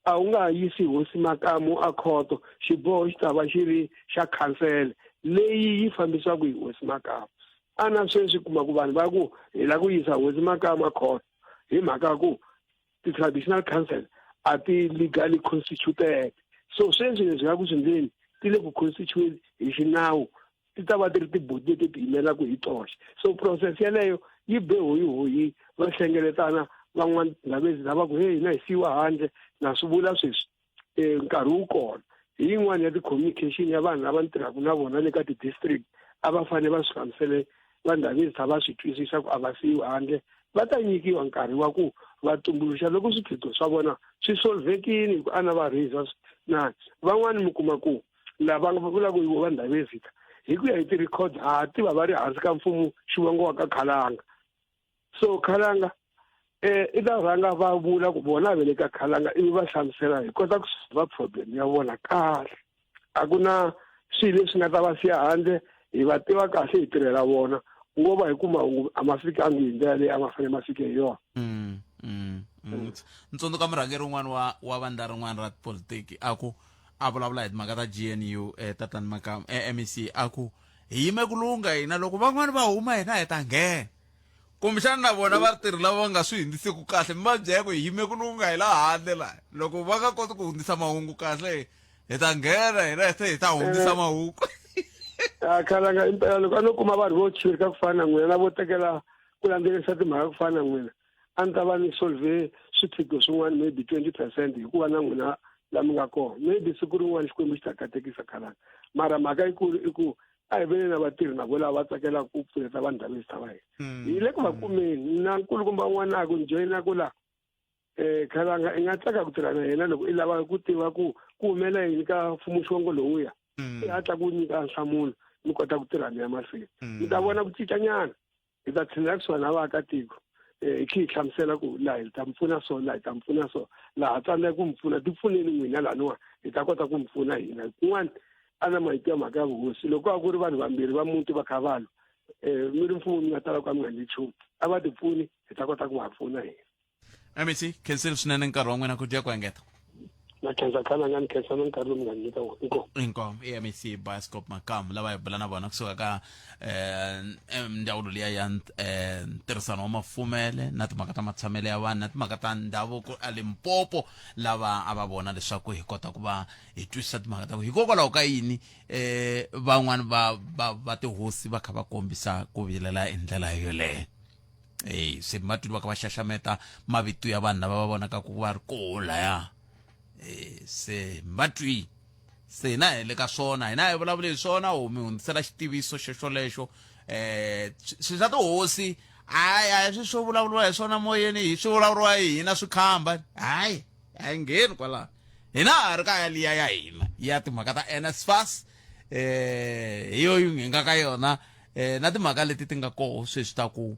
a wu nga ha yisi hosi Makamu a khoto xiboho xi ta va xi ri xa khansele leyi yi fambisiwaka hi hosi Makamu a na sweswi kuma ku vanhu va ku hi la ku yisa hosi Makamu a khoto hi mhaka ku ti-traditional council a ti legally constituted so sweswi leswi nga ku swindleni ti le ku constitute hi xinawu ti ta va ti ri tibodi leti ti yimelaka hi toxe so process yaleyo yi be hoyi va hlengeletana van'wana lavezi lava ku hey na hi siyiwa handle na swi vula sweswi nkarhi wu kona hi yin'wana ya ti-communication ya vanhu lava ni tirhaka na vona le ka ti-district a va fanele va swi hlamusele vandhavezi va swi twisisa ku a va siyiwi handle va ta nyikiwa nkarhi wa ku va tumbuluxa loko swiphiqo swa vona swi solvekini hi ku ana va raiser na van'wani mi kuma ku lava va vulaka hi vandhavezi hi ku ya hi ti-record ti va va ri hansi ka mfumo xivongo wa ka Khalanga so Khalanga i ta rhanga va vula ku vona ve le ka Khalanga ivi va hlamusela hi kota ku solva problem ya vona kahle a ku na swilo leswi nga ta va siya handle hi va tiva kahle hi tirhela vona ngo va hi kuma a ma fikangi hi ndlela leyi a ma fanele ma fike hi yona. Ntsundzuka murhangeri un'wana wa vandla rin'wana ra politiki a vulavula hi timhaka ta GNU tatani Makam MEC hi yime ku lunga hina loko van'wana va huma hina hi ta nghena kumbexana na vona vatirhi lava va nga swi hundzisiku kahle mi va byela ku hi yime ku lunga hi laha handle laha loko va nga koti ku hundzisa mahungu kahle hi ta nghena hina hi ta hundzisa mahungu. Khalanga impela loko a no kuma vanhu vo chirika ku fana na n'wina na vo tekela ku landzelerisa timhaka ku fana na n'wina a ni ta va ni solve swiphiqo swin'wana maybe 20% hikuva na n'wina laha mi nga kona maybe siku rin'wana xikwembu xi ta katekisa Khalanga mara mhaka yikulu i ku a hi veni na vatirhi na vo lava va tsakelaka ku pfuneta vanhu davisa va hina hi le ku va kumeni na nkulukumba un'wana na ku ni joyina ku la Khalanga i nga tsaka ku tirha na yena loko i lava ku tiva ku humela yini ka mfumoxongo lowuya i hatla ku nyika nhlamulo mi kota ku tirha ya mahlweni mi ta vona ku cincanyana hi ta tlhelela kusuhana na vaakatiko hi khe hi hlamusela ku laha hi ta mi pfuna so laha hi ta mi pfuna so laha tsandzeka ku mi pfuna ti pfuneni n'wina laniwa hi ta kota ku mi pfuna hina kun'wana a na mahiti ya mhaka ya vuhosi loko a ku ri vanhu vambirhi va muti va kha va lwa mi ri mfumo mi nga tala ku a mi nga endli nchumu a va ti pfuni hi ta kota ku va pfuna hina. MEC khensile swinene nkarhi wa n'wina ku dya ku engeta na khensa Khalanga ni khensa na nkarhi lowu mi nga nyika wona inkomo MEC Bioscope Makam lava hi bula na vona kusuka ka ndzawulo liya ya ntirhisano wa mafumele na timhaka ta matshamelo ya vanhu na timhaka ta ndhavuko a Limpopo lava a va vona leswaku hi kota ku va hi twisisa timhaka ta ku hikokwalaho ka yini van'wani va tihosi va kha va kombisa ku vilela hi ndlela yoleyo se matwi va kha va xaxameta mavito ya vanhu lava va vonaka ku va ri kola ya se matwi se na hi le ka swona hina hi vulavule hi swona mi hundzisela xitiviso xexolexo swi swa tihosi hayi swi swo vulavuriwa hi swona moyeni hi swi vulavuriwa hi hina swikhamba hayi a hi ngheni kwalaho hina ha ri kaya liya ya hina ya timhaka ta NSFAS hi yo yi nga ka yona na timhaka leti ti nga koho sweswi ta ku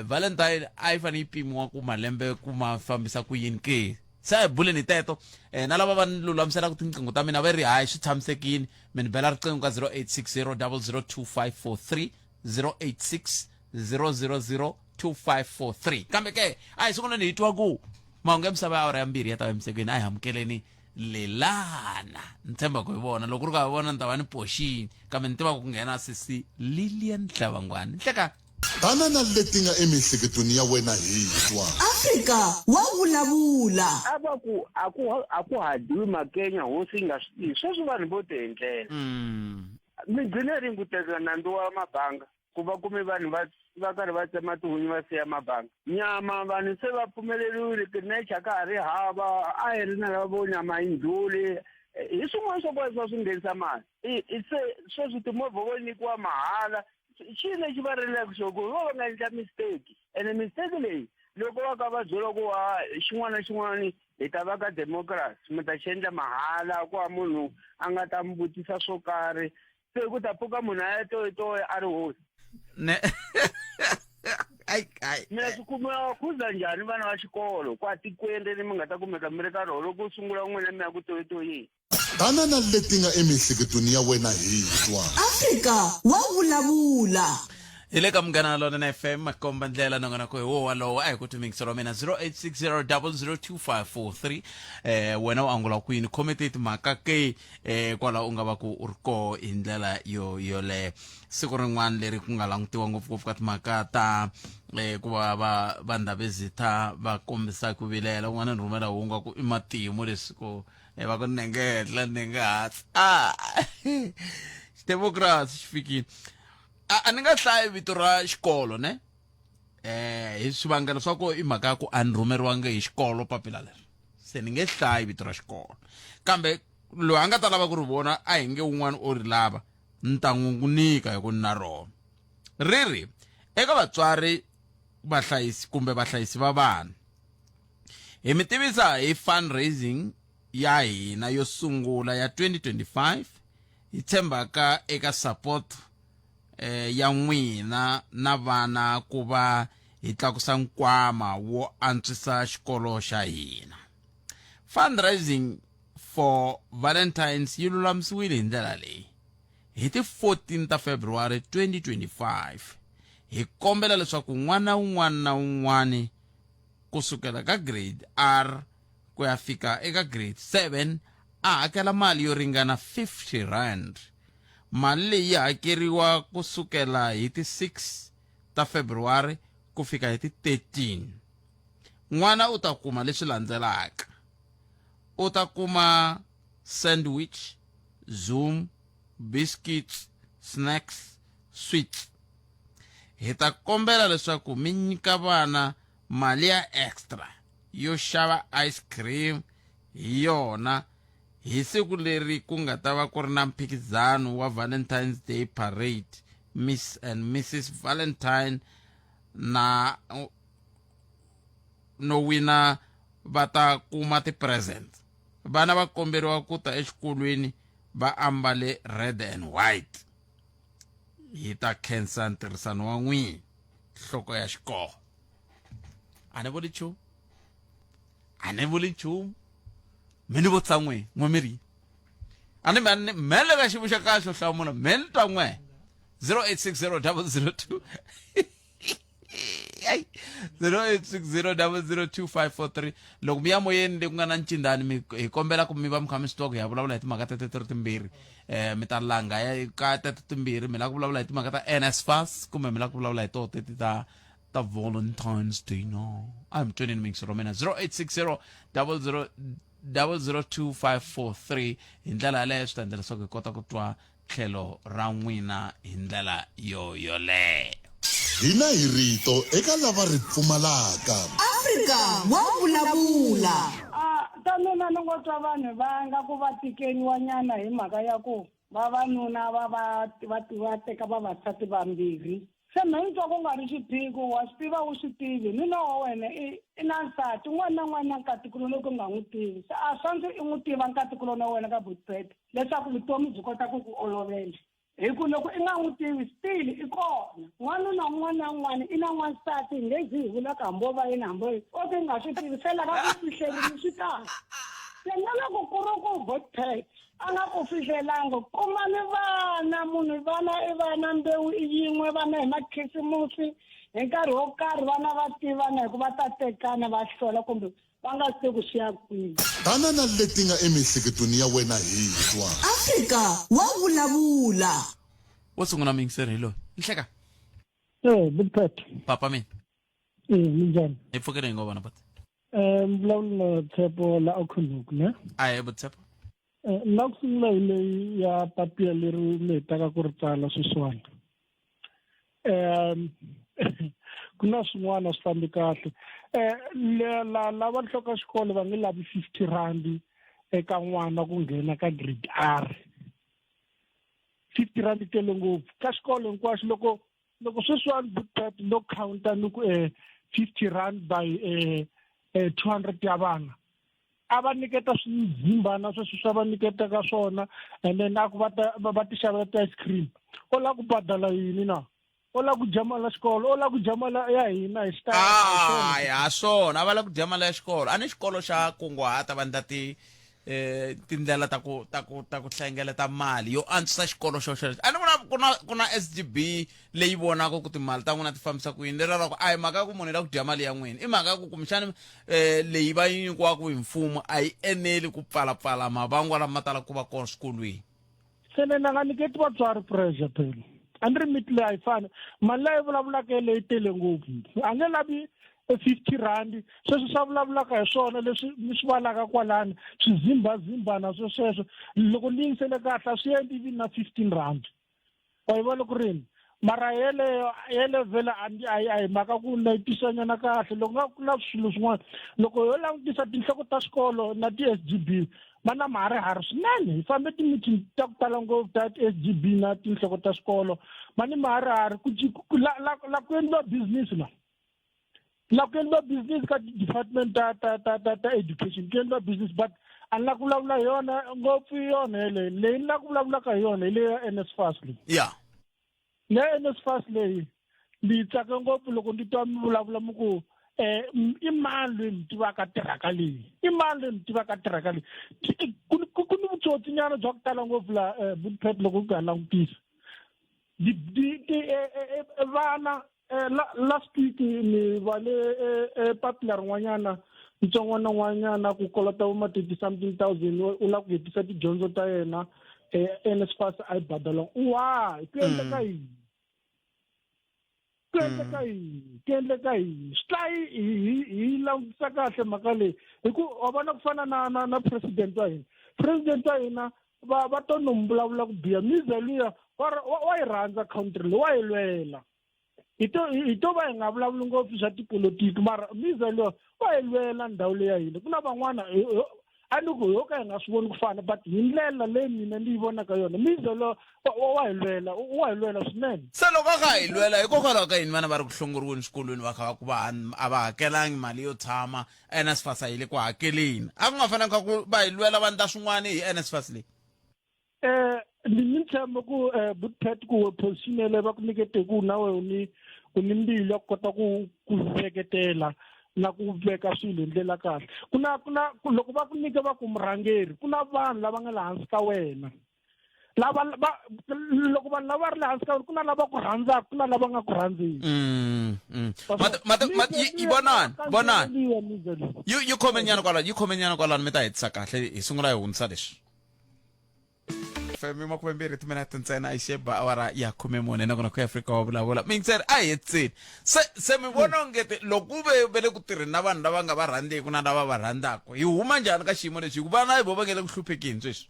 Valentine a yi fanele yi pimiwa ku malembe ku ma fambisa ku yini ke sa hi buleni teto na lava va lulamisela ku tinqingho ta mina va ri hayi swi tshamisekile mi ni bela riqingho ka 0860 002543 086 000 2543 kambe ke a hi sunguleni hi twa ku mahungu ya misava ya awara ya mbirhi ya ta va emisekweni a hi amukeleni Lelana ni tshemba ku hi vona loko ri ka hi vona ni ta va ni poxini kambe ni tiva ku nghena sisi Lilian Hlabangwani hleka banana leti nga emihleketweni ya wena hi twa Afrika wa vulavula a ku hadiwi makenya hosi nga swi tivi sweswi vanhu vo ti endlela mi gcine ringuteka nandzu wa mabanga ku va kume vanhu va karhi va tsema tihunyi va siya mabanga nyama vanhu se va pfumeleriwile tinecha ka ha ri hava a hi ri na lava vo nyama yi ndluli hi swin'wana swo kona swa swi nghenisa mali se sweswi timovha vo nyikiwa mahala xi lexi va rilaka xoko va nga endla mistake ene mistake leyi loko va ka va byela ku xin'wana na xin'wana hi ta va ka democracy mi ta xi endla mahala ku va munhu a nga ta mi vutisa swo karhi se ku ta pfuka munhu a ya toyitoya a ri hosi mina swi kumiwa khuza njhani vana va xikolo ku a tikweni leri mi nga ta kumeka mi ri ka rona loko u sungula n'wina mi ya ku toyitoyeni banana leti nga emihleketweni ya wena hi twa Afrika wa vulavula hi le ka Munghana Lonene FM makomba ndlela nongona ku hi wo walowo a hi ku tumingisela mina 0860 002543 wena u angula kwini comment timhaka ke kwala u nga va ku u ri ko hi ndlela yole siku rin'wana leri ku nga langutiwa ngopfungopfu ka timhaka ta ku va va ndhavezitha va kombisa ku vilela un'wana ni rhumela hunga ku i matimu leswi ku va ku nengetla ni nga hatsa democracy xi fikile a ni nga hlayi vito ra xikolo ne hi swivangelo swa ku i mhaka ku a ni rhumeriwangi hi xikolo papila leri se ni nge hlayi vito ra xikolo kambe loyi a nga ta lava ku ri vona a hi nge un'wana o ri lava ni ta n'wi nyika hi ku ni na rona riri eka vatswari vahlayisi kumbe vahlayisi va vana hi mi tivisa hi fundraising ya hina yo sungula ya 2025 hi tshembaka eka support ya n'wina na vana ku va hi tlakusa nkwama wo antswisa xikolo xa hina. Fundraising for Valentine's yi lulamisiwile hi ndlela leyi. hi ti 14 ta February 2025. Hi kombela leswaku n'wana un'wana na un'wana kusukela ka grade R ku ya fika eka grade 7 a hakela mali yo ringana 50 rand. Mali leyi hakeriwa kusukela hi ti 6 ta February ku fika hi ti 13. N'wana u ta kuma leswi landzelaka. U ta kuma sandwich, Zoom, biscuits, snacks, sweets. Hi ta kombela leswaku mi nyika vana mali ya extra yo xava ice cream hi yona hi siku leri ku nga ta va ku ri na mphikizano wa Valentine's Day Parade. Miss and Mrs. Valentine na no wina va ta kuma ti-present. Vana va komberiwa ku ta exikolweni va ambale red and white. Hi ta khensa ntirhisano wa n'wina, nhloko ya xikolo. A ni vuli nchumu, a ni vuli nchumu, mi ni vutisa n'we n'wamiri. A ni mele ka xivu xa kahle hlamula mele twa n'we 0860 08600025543. Loko mi ya moyeni leyi ku nga na ncindani hi kombela ku mi va mi kha mi stock ya vulavula hi timhaka ta tetero timbirhi. Mi ta langa ya ka teto timbirhi, mi lava ku vulavula hi timhaka ta NSFAS kumbe mi lava ku vulavula hi toho teti ta Valentine's Day. No, I'm tuning mix Romena 086000025543. Hi ndlela yaleyo swi ta endla leswaku hi kota ku twa tlhelo ra n'wina hi ndlela yoleyo. Hina hi rito eka lava ri pfumalaka. Afrika wa vulavula. Tanuna ni ngo twa vanhu va nga ku va tikeniwa nyana hi mhaka ya ku vavanuna va teka vavasati vambirhi. Se mhe ntswa ku nga ri xiphiqo wa swi tiva u swi tivi nuna wa wena i na nsati n'wana na n'wana nkatikulu loko nga n'wi tivi. Se a swa ndzi i n'wi tiva nkatikulu na wena ka Bootpet leswaku vutomi byi kota ku ku olovela. Hi ku loko i nga n'wi tivi still i kona n'wanuna un'wana na un'wana i na n'wansati hi nge zi hi vula ku hambo va yini hambo yini o ti nga swi tivi se lava ku fihlerini swi kahle. Se na loko ku ri ku Bootpet a nga ku fihlelango kuma ni vana munhu vana i vana mbewu i yin'we vana hi makhisimusi hi nkarhi wo karhi vana va tivana hi ku va ta tekana va hlola kumbe va nga se ku xiya kwihi. Tanana leti nga emihleketweni ya wena hi twa. Afrika wa vulavula. Wo sungula mingiseri hi loyi nhleka. Bootpet. Papa mina. Minjani? Hi pfukele hi ngo vona bata. Vulavula Tshepo la Okhunuku ne? Aye Botshepo. Na ku sungula hi leyi ya papila leri mi hetaka ku ri tsala sweswiwani. Ku na swin'wana swi fambi kahle. Lava nhloko xikolo va nge lavi 50 rand eka n'wana ku nghena ka grade R. 50 rand tele ngopfu ka xikolo hinkwaxo loko sweswiwani Bootpet no counta ni ku 50 rand by 200 ya vana. A va niketa swizimbana sweswi swa va niketaka swona and then a ku va ti xavela ti-ice cream. O la ku badala yini na? O la ku jamala xikolo, o la ku jamala ya hina hi xitalo. Ha swona va la ku jamala ya xikolo. A ni xikolo xa kunguhata va ndla tindlela ta ku hlengeleta mali yo antswisa xikolo xo. A ni vona ku na SGB leyi vonaka ku timali ta n'wina ti fambisa ku yini lera ku a hi mhaka ku munhu la ku dya mali ya n'wina i mhaka ku kumbexani leyi va yi nyikiwaka hi mfumo a yi eneli ku pfalapfala mavangwa lama tala ku va kona swikolweni. Se ni nga niketi vatswari pressure phela a ni ri miti leyi a yi fani mali leyi vulavulaka leyi tele ngopfu a nge lavi 50 rand sweswi swa vulavulaka hi swona leswi mi swi valaka kwalani swizimbazimbana sweswo loko ni yingisele kahle swi endli ivi na 15 rand wa yi vona ku rini mara yele vhela a hi mhaka ku na yi tisanyana kahle loko nga ku na swilo swin'wana loko yo langutisa tinhloko ta xikolo na ti-SGB va na maharihari swinene hi fambe ti-meeting ta ku tala ngopfu ta ti-SGB na tinhloko ta xikolo ma ni maharihari la ku endliwa business la ku endliwa business ka department ta education ku endliwa business but a ni la ku vulavula hi yona ngopfu yona yeleyi leyi ni la ku vulavulaka hi yona hi leyi ya NSFAS leyi le NSFAS leyi ni tsaka ngopfu loko ndi twa mi vulavula mi ku imali mtiva ka tirhaka leyi imali mtiva ka tirhaka leyi ku ni vutsotsi nyana bya ku tala ngopfu la Bootpet loko ku nga langutisa vana last week ni va le papila rin'wanyana ntsongo na n'wanyana ku kolota vo ma 30-something,000 u la ku hetisa tidyondzo ta yena NSFAS a yi badala why ku endleka yini ku endleka yini swi tla hi langutisa kahle mhaka leyi hi ku wa vona ku fana na president wa hina va to nomvulavula ku biha mize luya wa yi rhandza country leyi wa yi lwela hi to va hi nga vulavuli ngopfu swa tipolotiki mara mize luya wa yi lwela ndhawu leyi ya hina ku na van'wana a ni ku yo ka hi nga swi voni ku fana but hi ndlela leyi mina ni yi vonaka yona mize luya wa hi lwela swinene se loko a nga hi lwela hikokwalaho ka yini vana va ri ku hlongoriweni swikolweni va kha a va hakelangi mali yo tshama NSFAS a yi le ku hakeleni a ku nga fanaka ku va hi lwela va ndla swin'wana hi NSFAS leyi ni tshemba ku Bootpet ku positionele va ku nyikete ku na wehe u ni mbilu ya ku kota ku veketela na ku veka swilo hi ndlela kahle loko va ku nyika va ku murhangeri ku na vanhu lava nga le hansi ka wena loko vanhu lava ri le hansi ka wena ku na lava ku rhandzaka ku na lava nga ku rhandzeki vonani yi khomenyana kwalano mi ta hetisa kahle hi sungula hi hundza leswi FM makumbembiri timinete ntsena a xeba awara ya 14 nakona ku Afrika wa vulavula mingiseri a hetsini se mi vona ongete loko ve le ku tirheni na vanhu lava nga va rhandzeki na lava va rhandzaka hi huma njhani ka xiyimo lexi hikuva na hi vo va nge le ku hluphekeni sweswi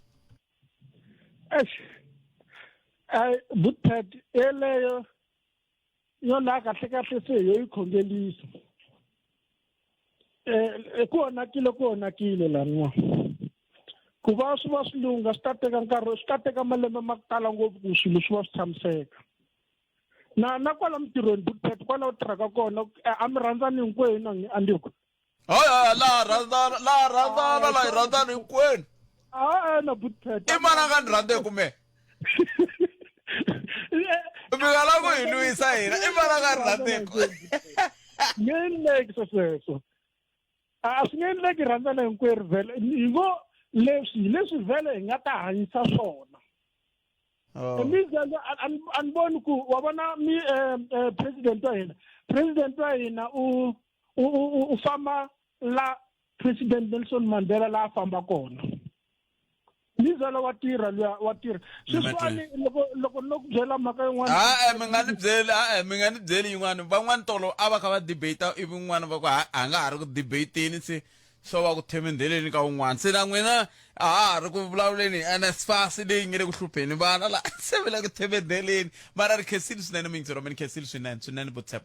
Bootpet eleyo yo la kahle se yo yi khongelisa ku onakile laniwa ku va swi va swi lunga swi ta teka nkarhi swi ta teka malembe ma ku tala ngopfu ku swilo swi va swi tshamiseka na kwala mintirhweni Bootpet kwala u tirhaka kona a mi rhandzani hinkwenu andiko laha rhandzana la hi rhandzani hinkwenu na Bootpet i mana ka ni rhandzeki me mi nga la ku hi lwisa hina i mana ka ni rhandzeki nge endleki sweswo a swi nge endleki hi rhandzana hinkwerhu vhele hi vo leswi vhele hi nga ta hanyisa swona a ni voni ku wa vona president wa hina u famba la president Nelson Mandela la a famba kona Nizala wa tirha sweswani loko no ku byela mhaka yin'wana mi nga ni byeli yin'wana van'wana tolo a va kha va debate ivi n'wana va ku a nga ha ri ku debateni se swo va ku themendeleni ka un'wana se na n'wina a ha ri ku vulavuleni NSFAS leyi nge le ku hlupheni vana la se vela ku themendeleni mara ri khensile swinene mingisero mi ni khensile swinene Bootpet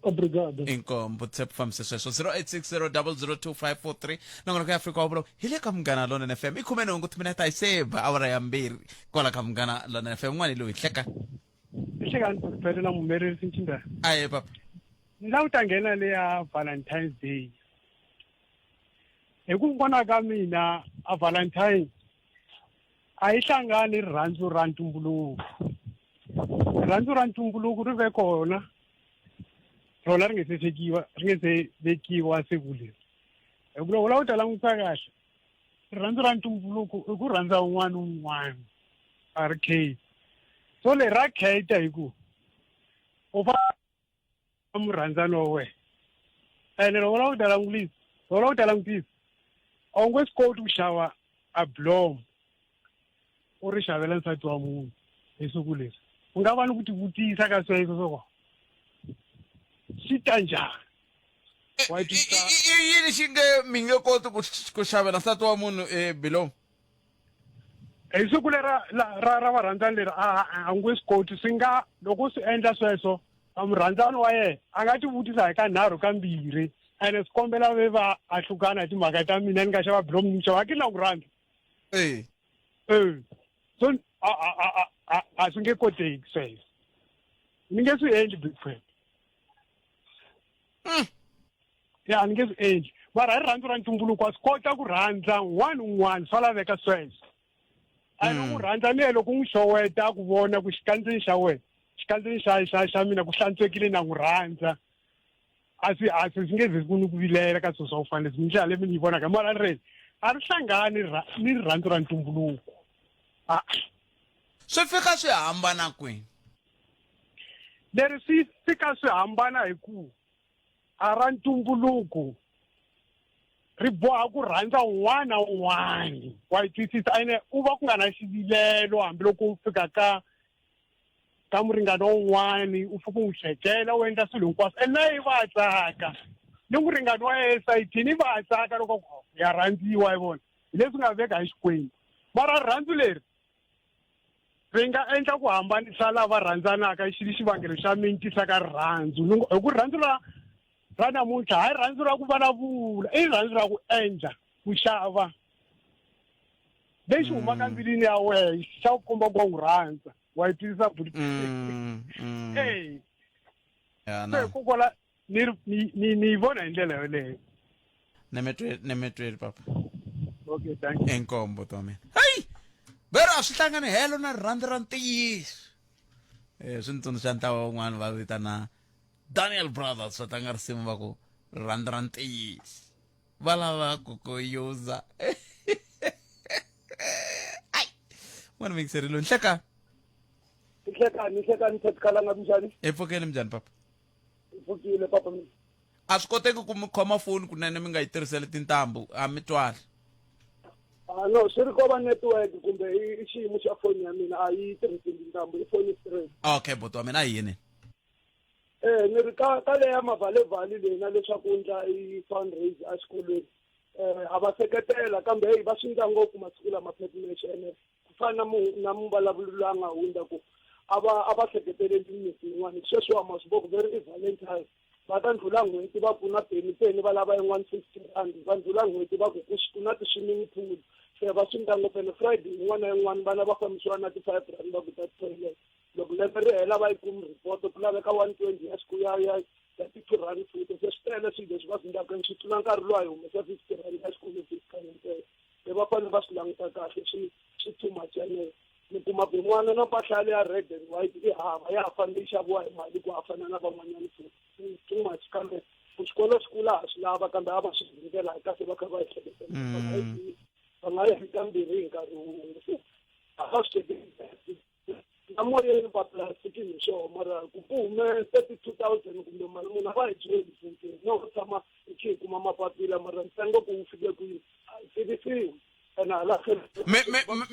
obrigado inkom Bootpet famse sweswo 0860002543 nangona ku Afrika wa vulo hi le ka Munghana Lonene FM ikhumene ngo timineta iseba awara ya mbirhi kwala ka Munghana Lonene FM n'wana loyi hleka hlekani Bootpet na mumereri Sincinda aye papa la u ta nghena le ya Valentine's Day hi ku vona ka mina a Valentine a yi hlangani rirhandzu ra ntumbuluko ri ve kona rona ri nge se vekiwa siku leri hi ku loko la u ta langutisa kahle rirhandzu ra ntumbuluko i ku rhandza un'wana a ri kheti so leri ra kheta hi ku u fa murhandzani wa wena ene loko la u ta langutisa a wu nge swi koti ku xava a blomo u ri xavela nsati wa munhu hi siku leri u nga va ni ku tivutisa ka sweswo swo swi ta njhani yini xi nge mi nge koti ku xavela nsati wa munhu bilomu hi siku leri ra varhandzani leri a nge swi koti swi nga loko swi endla sweswo a murhandzani wa yena a nga tivutisa hi kanharhu kambirhi ene swi kombela ve va a hlukana hi timhaka ta mina ni nga xava bilomu ni xava ki na ku rhandza so a swi nge koteki sweswo ni nge swi endli Bootpet ya ni nge swi endli mara hi rirhandzu ra ntumbuluko wa swi kota ku rhandza un'wana swa laveka sweswo a ni n'wi rhandza ni ye loko n'wi xoweta ku vona ku xikandzeni xa wena xikandzeni xa mina ku hlantswekile na n'wi rhandza singeze sifuna ukuvilela ka swo swo fana leswi le mi vona ka mara re a ri hlangani ni rhandzu ra ntumbuluko swi fika swi hambana kwini leri swi fika swi hambana hi ku a ra ntumbuluko ri boha ku rhandza un'wana na un'wana wa twisisa ene u va ku nga na xivilelo hambiloko u fika ka muringano wun'wani u fika u hlekela u endla swilo hinkwaswo ene yi va tsaka ni muringano wa SIT ni va tsaka loko ya rhandziwa hi vona hi leswi nga veka hi xikwembu mara rhandzu leri ri nga endla ku hambanisa lava rhandzanaka xi xivangelo xa mintisa ka rhandzu hi ku rhandzu ra namuntlha hayi rhandzu ra ku vulavula i rhandzu ra ku endla ku xava lexi humaka mbilwini ya wena xa ku komba ku n'wi rhandza wa yi twisisa se kokwala ni vona hi ndlela yoleyo nemetweli papa okay thank you enkombo to mina hayi bero swi hlangane helo na rhandzu ra ntiyiso swi ni tsundzuxa ntlawa wun'wana va vitana Daniel Brothers va tlanga risimu va ku rhandzu ra ntiyiso va lava ku yuza ai n'wana mikiserilo nhlekani Nhlekani Thetkalanga njhani? Epfukile njhani papa? Epfukile papa. A swi koteki ku mi khoma foni kunene mi nga yi tirhiseli tintambu a mi twali. No, swi ri ko va network kumbe i xiyimo xa foni ya mina a yi tirhisi tintambu i foni straight. Okay, boto wa mina a yini? Ni ri ka leya mavalevali leyi na leswaku ndla i fundraise a xikolweni. A va seketela kambe hey va swi ndla ngopfu masiku lama phepimeshe ene ku fana na muvulavulelo a nga hundza ku aba seketeleli miti yin'wana sweswiwa masiboko very valentine va ta ndlula n'hweti va pfuna peni va lava yin'wana 50 rand va ndlula n'hweti va ku na ti-swimming pool se va swi ndla ngopfu ene friday yin'wana na yin'wana vana va fambisiwa na ti-5 rand va ku ta toilet loko lembe ri hela va yi kumi report ku laveka 120 ya siku ya 50 rand futhi se swi tele swilo leswi va swi ndlaka swi tlula nkarhi lowu a hi humesa 50 rand ya xikwele fisikanyentele se va fanele va swi languta kahle swi too much ene ni kuma ku n'wana na mpahla ya red and white i hava ya ha fanele yi xaviwa hi mali ku hafana na van'wanyana futhi too much kambe xikolo swi kula ha swi lava kambe a va swi ndlela hi kahle va kha va yi hleketela va nga yi fika mbirhi hi nkarhi wun'we a va swi tekeli na moyeni papulasitiki hi xoho mara ku hume 32,000 kumbe mali munhu a va hi byeli futhi no tshama hi khe hi kuma mapapila mara ntsengo ku wu fike kwihi a hi tivisiwi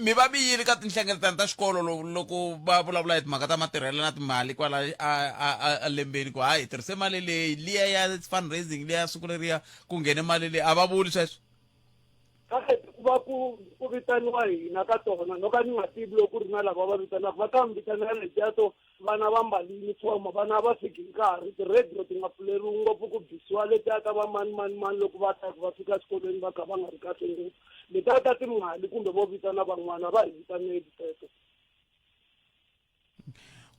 mi va biyile ka tinhlengeletano ta xikolo loko va vulavula hi timhaka ta matirhelo na timali kwala a lembeni ku hayi tirhise mali leyi liya ya fundraising liya siku leriya ku nghene mali leyi a va vuli sweswo ku va ku vitaniwa hina ka tona no ka ni nga tivi loko ku ri na lava va vitanaka va ta mi vitanela letiya to vana va mbali yunifomo vana va fiki nkarhi ti-radio ti nga pfuleriwi ngopfu ku bisiwa letiya ta va mani loko va ta va fika xikolweni va kha va nga ri kahle ngopfu letiya ta timali kumbe vo vitana van'wana va hi vitaneli teto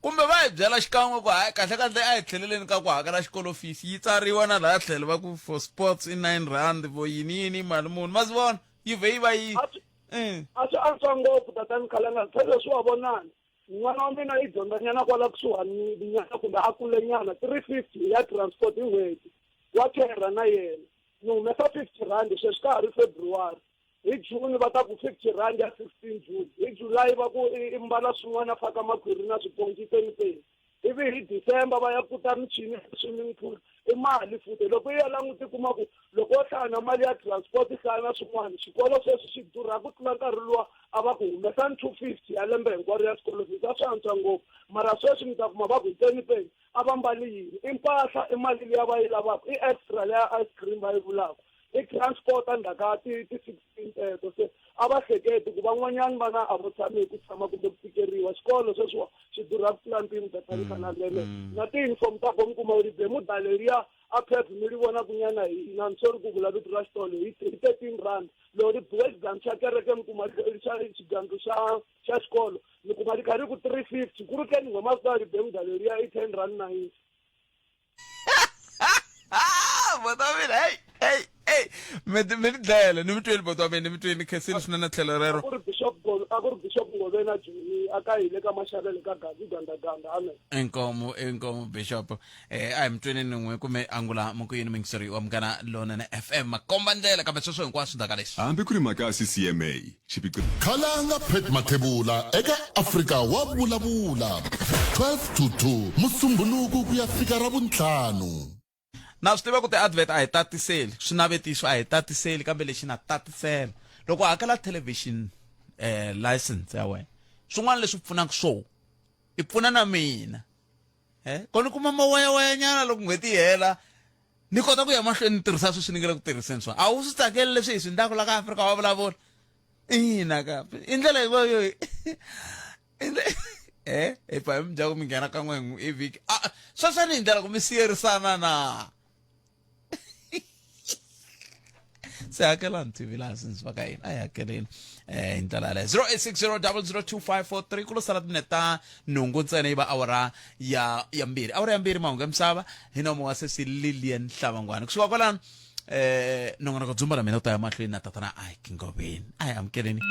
kumbe va hi byela xikan'we ku hayi kahlekahle a hi tlheleleni ka ku hakela xikolo fees yi tsariwa na laha tlhelo va ku for sports i 9 rand vo yini mali muni ma swi vona yi vhe yi va yi a swi antswa ngopfu tatani Khalanga phela swi wa vonani n'wana wa mina i dyondzanyana kwala kusuhani nyana kumbe a kulenyana 350 ya transport hi n'hweti wa kera na yena ni humesa 50 rand sweswi ka ha ri February hi June va ta ku 50 rand ya 16 June hi July va ku i mbala swin'wana faka makhwiri na swiponci peni ivi hi December va ya puta michini swimming pool i mali futhi loko yi ya languti kuma ku loko wo hlaya na mali ya transport i hlaya na swin'wana xikolo sweswi xi durha ku tlula nkarhi luwa a va ku humesa 250 ya lembe hinkwaro ya swikolo fees a swi antswa ngopfu mara sweswi mi ta kuma va ku hi peni a va mbali yini i mpahla i mali leyi va yi lavaka i extra leya ice cream va yi vulaka i transport endzhaka ti-16 teto se a va hleketi ku van'wanyana vana a vo tshami ku tshama kumbe ku tikeriwa xikolo sweswiwa xi durha ku tlula mpimo tatanikanalele na ti-uniform ta vo mi kuma ri be mudaleriya a pep mi ri vona kunyana hina ni sori ku vula vito ra xitolo hi 13 rand loko ri biwe xigangu xa kereke mi kuma xigangu xa xikolo mi kuma ri karhi ku 350 ku ri ke ni nghoma swi ta ri be mudaleriya i 10 rand na yini hey me dlela ni mitweni botwa me ni mitweni khesini swi na tlhelo rero a ku ri bishop Ngovena Juni aka hile ka maxavelo ka gazi gandaganda amen enkomo bishop a hi mitweni nin'we kumbe angula mokoyeni mingiseri wa mugana lona na FM makomba ndlela kambe sweswo hinkwaswo ndaka leswi hambi ku ri mhaka ya CCMA xiphiqo khalanga Pet Mathebula eka Afrika wa vulavula 12 to 2 Musumbhunuku ku ya fika Ravuntlhanu. na swi tiva ku ti-advert a hi tatiseli swinavetiso a hi tatiseli kambe lexi na tatisela loko hakela television license ya wena swin'wana leswi pfunaka swo i pfuna na mina koni kuma mawayawaya nyana loko n'hweti yi hela ni kota ku ya mahlweni ni tirhisa sweswi ni nge le ku tirhiseni swona a wu swi tsakeli leswi hi swi ndlaku la ka Afrika wa vulavula ina kape i ndlela yo hi pfa hi mi dyaku mi nghena kan'we hi vhiki sweswo ni hi ndlela ku mi siyerisana na se hakelani TV license va ka hina a hi hakeleni hi ndlela yaleyo 0860002543 ku lo sala tineta nhungu ntsena yi va awara ya mbirhi mahungu ya misava hi nomo wa sesi Lilian Hlavangwana kusuka kwalano nongonoko dzumba la mina u ta ya mahlweni na tatana a hi Ngoveni a hi amukeleni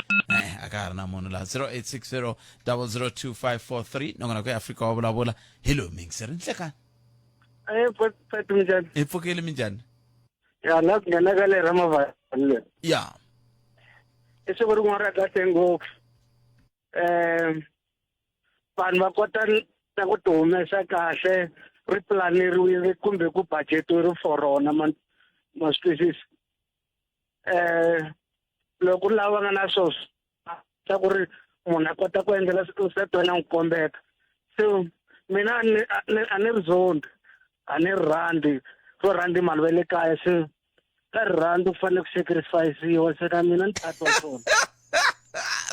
a ka ha ri na munhu laha 0860002543 nongonoko ya Afrika wa vulavula hello mingiseri nhlekani minjhani hi pfukile minjhani ya la ku nghena ka le Ramavale ya i siku rin'wana ra kahle ngopfu vanhu va kota na ku ti humesa kahle ri planeriwile kumbe ku budgetiwile for rona ma swi twisisa loko lava nga na swo swa ku ri munhu a kota ku endlela se twena n'wi kombeka so mina a ni ri zondi a ni ri rhandzi ro rhandzi mali va le kaya se ka rhandzi ku fanele ku sacrifice-iwa se na mina ni tatwa swona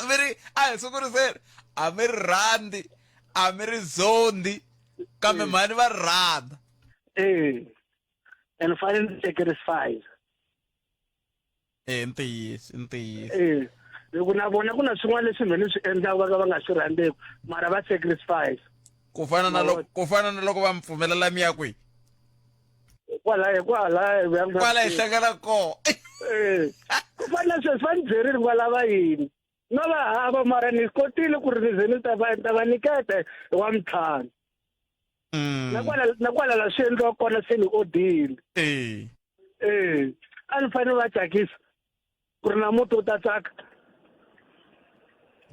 miri a hi siku ri seri a mi ri rhandzi a mi ri zondi kambe mhani va rhandza and fanele ni sacrifice ntiyiso loko na vona ku na swin'wana leswi mhe ni swi endlaka va ka va nga swi rhandzeki mara va sacrifice ku fana na loko va mi pfumelela mi ya kwihi kwala hi hlangana koho ku fana sweswi va ni byerile kwala va yini no va hava mara ni kotile ku ri ni ze ni ta va niketa hi wa mintlhanu na kwala la swi endliwa kona se ni odile a ni fanele va tsakisa ku ri na muti u ta tsaka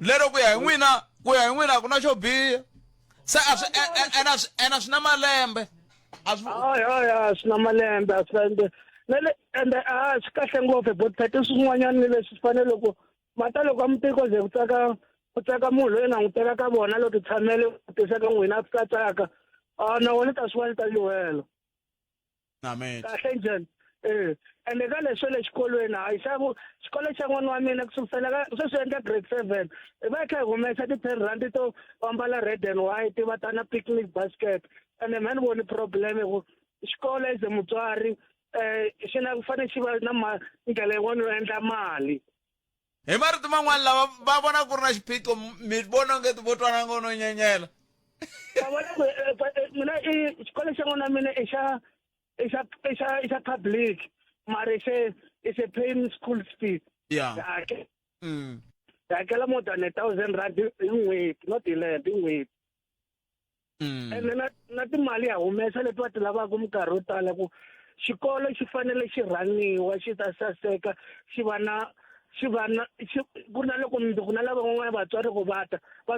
lero ku ya hi n'wina a ku na xo biha se ena swi na malembe swi na malembe a swi ende swi kahle ngopfu botpet swin'wanyana ni leswi swi fanele loko mata loko a mi tiko ze ku tsaka munhu loyi na n'wi teka ka vona loko ti tshamele ku tisa ka n'wina a fika tsaka na wena ta swi vona ta liwela kahle njhani ende ka leswo le xikolweni hayi xikolo xa n'wana wa mina kusukisela ka sweswi endla grade 7 hi va hi kha hi humesa ti-10 rand to ambala red and white va ta na picnic basket ende mhe ni voni problem ku xikolo as mutswari xi na ku fanele xi va na ndlela yin'wana yo endla mali hi marito man'wana lava va vona ku ri na xiphiqo mi vona onge ti vo twana ngo no nyenyela va vona ku mina xikolo xa n'wana wa mina i xa public mara it's a paying school fee hakela more than 1,000 rand hi n'hweti not hi lembe hi n'hweti ene na timali ya humesa leti va ti lavaka minkarhi yo tala ku xikolo xi fanele xi rhaniwa xi ta saseka xi va na ku na loko ku na lava van'wana vatswari ku va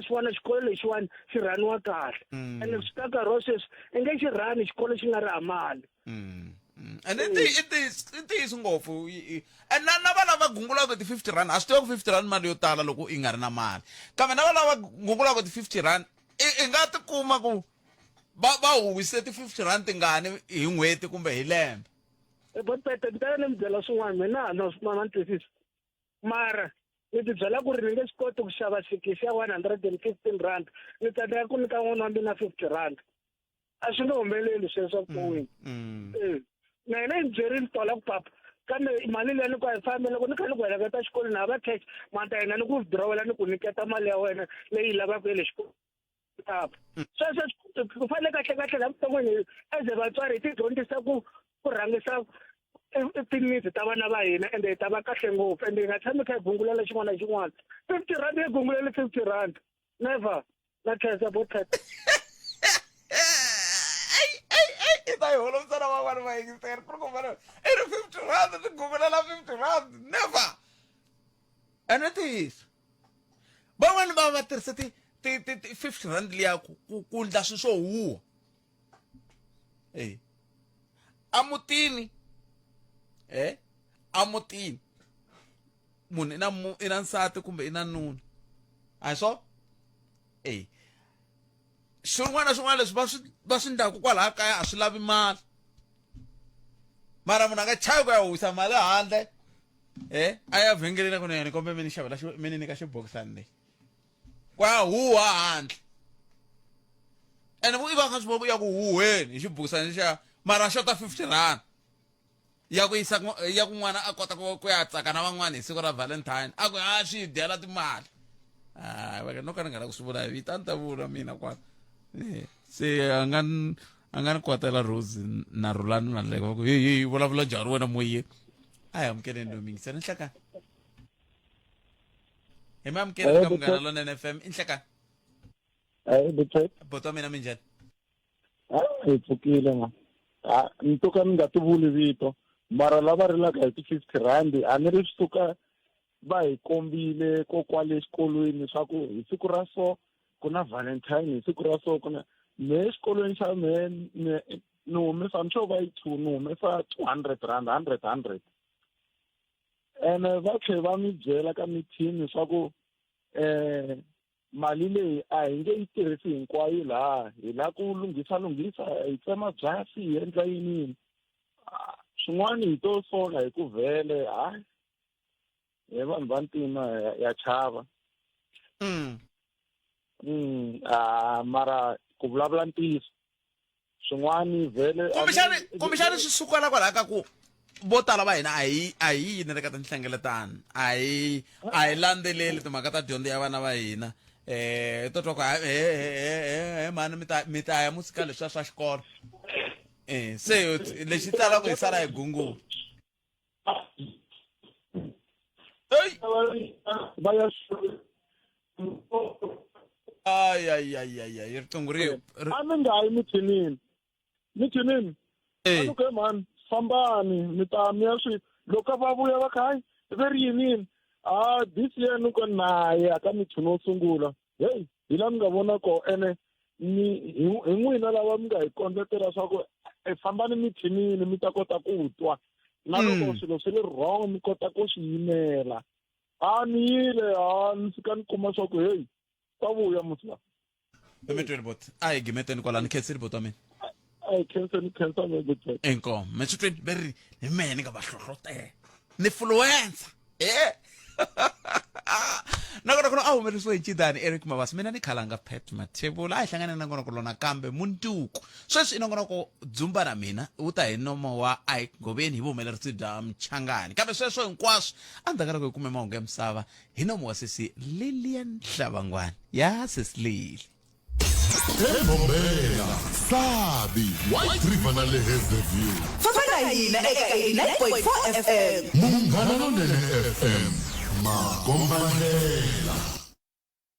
swi vona xikolo lexiwani xi rhaniwa kahle ene swi ta nkarhi wo sweswi i nge xi rhani xikolo xi nga ri hamali and i tiyisi ngopfu na vana va gungulaka ti-50 rand a swi tiva ku 50 rand mali yo tala loko i nga ri na mali kambe na vana va gungulaka ti-50 rand i nga ti kuma ku va huwise ti-50 rand tingani hi n'hweti kumbe hi lembe botpete ni tala ni mi byela swin'wana mina na twisisa mara ni ti byela ku ri ni nge swi koti ku xava xikisi ya 115 rand ni tsandzeka ku nyika n'wana wa mina 50 rand a swi nge humeleli sweswo kuwini na hina hi byerile tola ku papa kambe mali leyi ni ku hi fambe loko ni kha ni ku heleketa xikolweni hava cash mata hina ni ku withdrawela ni ku niketa mali ya wena leyi lavaka ya le xikolweni sweswo ku fanele kahle laha vuton'wini as vatswari hi ti dyondzisa ku rhangisa tinisi ta vana va hina ende ta va kahle ngopfu ende hi nga tshami kha hi gungulela xin'wana na xin'wana 50 rand hi gungulele 50 rand never na khensa botet I hold on to one of my fair program. 50 rand, the Google 50 rand, never. And it is. But when Baba City 50 rand lia cool dash so woo. Eh, Amutini. Eh, Amutin. Moon in a sat kumbe in a noon. I saw. Eh. Swin'wana leswi va swi ndlaku kwalaha kaya a swi lavi mali mara munhu a nga chavi ku ya huwisa mali handle a ya vhengeleni kunene ni kombe mi ni nyika xibokisani lexi ku ya huwa handle ene i va kha swi vona ya ku huweni hi xibokisani xa mara xota 50 rand ya ku yisa ya ku n'wana a kota ku ya tsaka na van'wana hi siku ra Valentine a ku swi dyela timali no ka ni nga la ku swi vula hi vita ni ta vula mina kwala se a nga ni kwatela Rose na Rolando na leko ku hey vulavula njhani wena moye a hi amukeleni lo mingisa ni nhlakani hi ma amukela ka Munghana Lonene FM i nhlakani boto wa mina minjhani hi pfukile ma ni to ka ni nga ti vuli vito mara lava rilaka hi ti 50 rand a ni ri suka va hi kombile ko kwale xikolweni swa ku hi siku ra so kuna Valentine hi siku ra so kuna me xikolweni xa me ni humesa ni xo va yi 2 ni humesa 200 rand 100 ene va tlhe va mi byela ka mithini swa ku mali leyi a hi nge yi tirhisi hinkwayo laha hi la ku lunghisa hi tsema byasi hi endla yini swin'wana hi to sola hi ku vhele hayi hi vanhu va ntima ya chava mara ku vulavula ntiyiso swin'wana vhele kumbexani swi sukela kwalaha ka ku vo tala va hina a hi yinele ka tinhlengeletano a hi landzeleli timhaka ta dyondzo ya vana va hina to twa ku mani mi ta ya musika leswiya swa xikolo se lexi talaka hi sala hi gungula ay riqingho ri a mi nga yi mithinini anuke mani fambani mi ta mi ya swi loko va vuya va kha hayi ve ri yinini this year ni ko naye aka mithini wo sungula hey hi la mi nga vona ko ene hi n'wina lava mi nga hi kondletela swa ku fambani mithinini mi ta kota ku twa na loko swilo swi ri wrong mi kota ku swi yimela ni yile ni fika ni kuma swa ku hey ta vuya musila emetweni bot ai gimeteni kwala ni khenseli bot wa mina ai khensa me bot enko metweni beri ni meni nga va hlohlote ni influencer nakona kuna humelerisiwe hi Ncindani Eric Mabasa mina ni khalanga Pat Mathebula a hi hlangane na ngona kulona kambe muntuku sweswi i nongona ku dzumba na mina u ta hi nomo wa Ike Ngobeni hi vuhumelerisi bya Mchangani kambe sweswo hinkwaswo a ndzi ku hi kume mahungu ya misava hi nomo wa sesi Lilian Hlavangwani ya sesi Lili eBombela Sabi White River na le Hazyview fafana hina eka 89.4 FM Munghana Lonene FM Makombandlela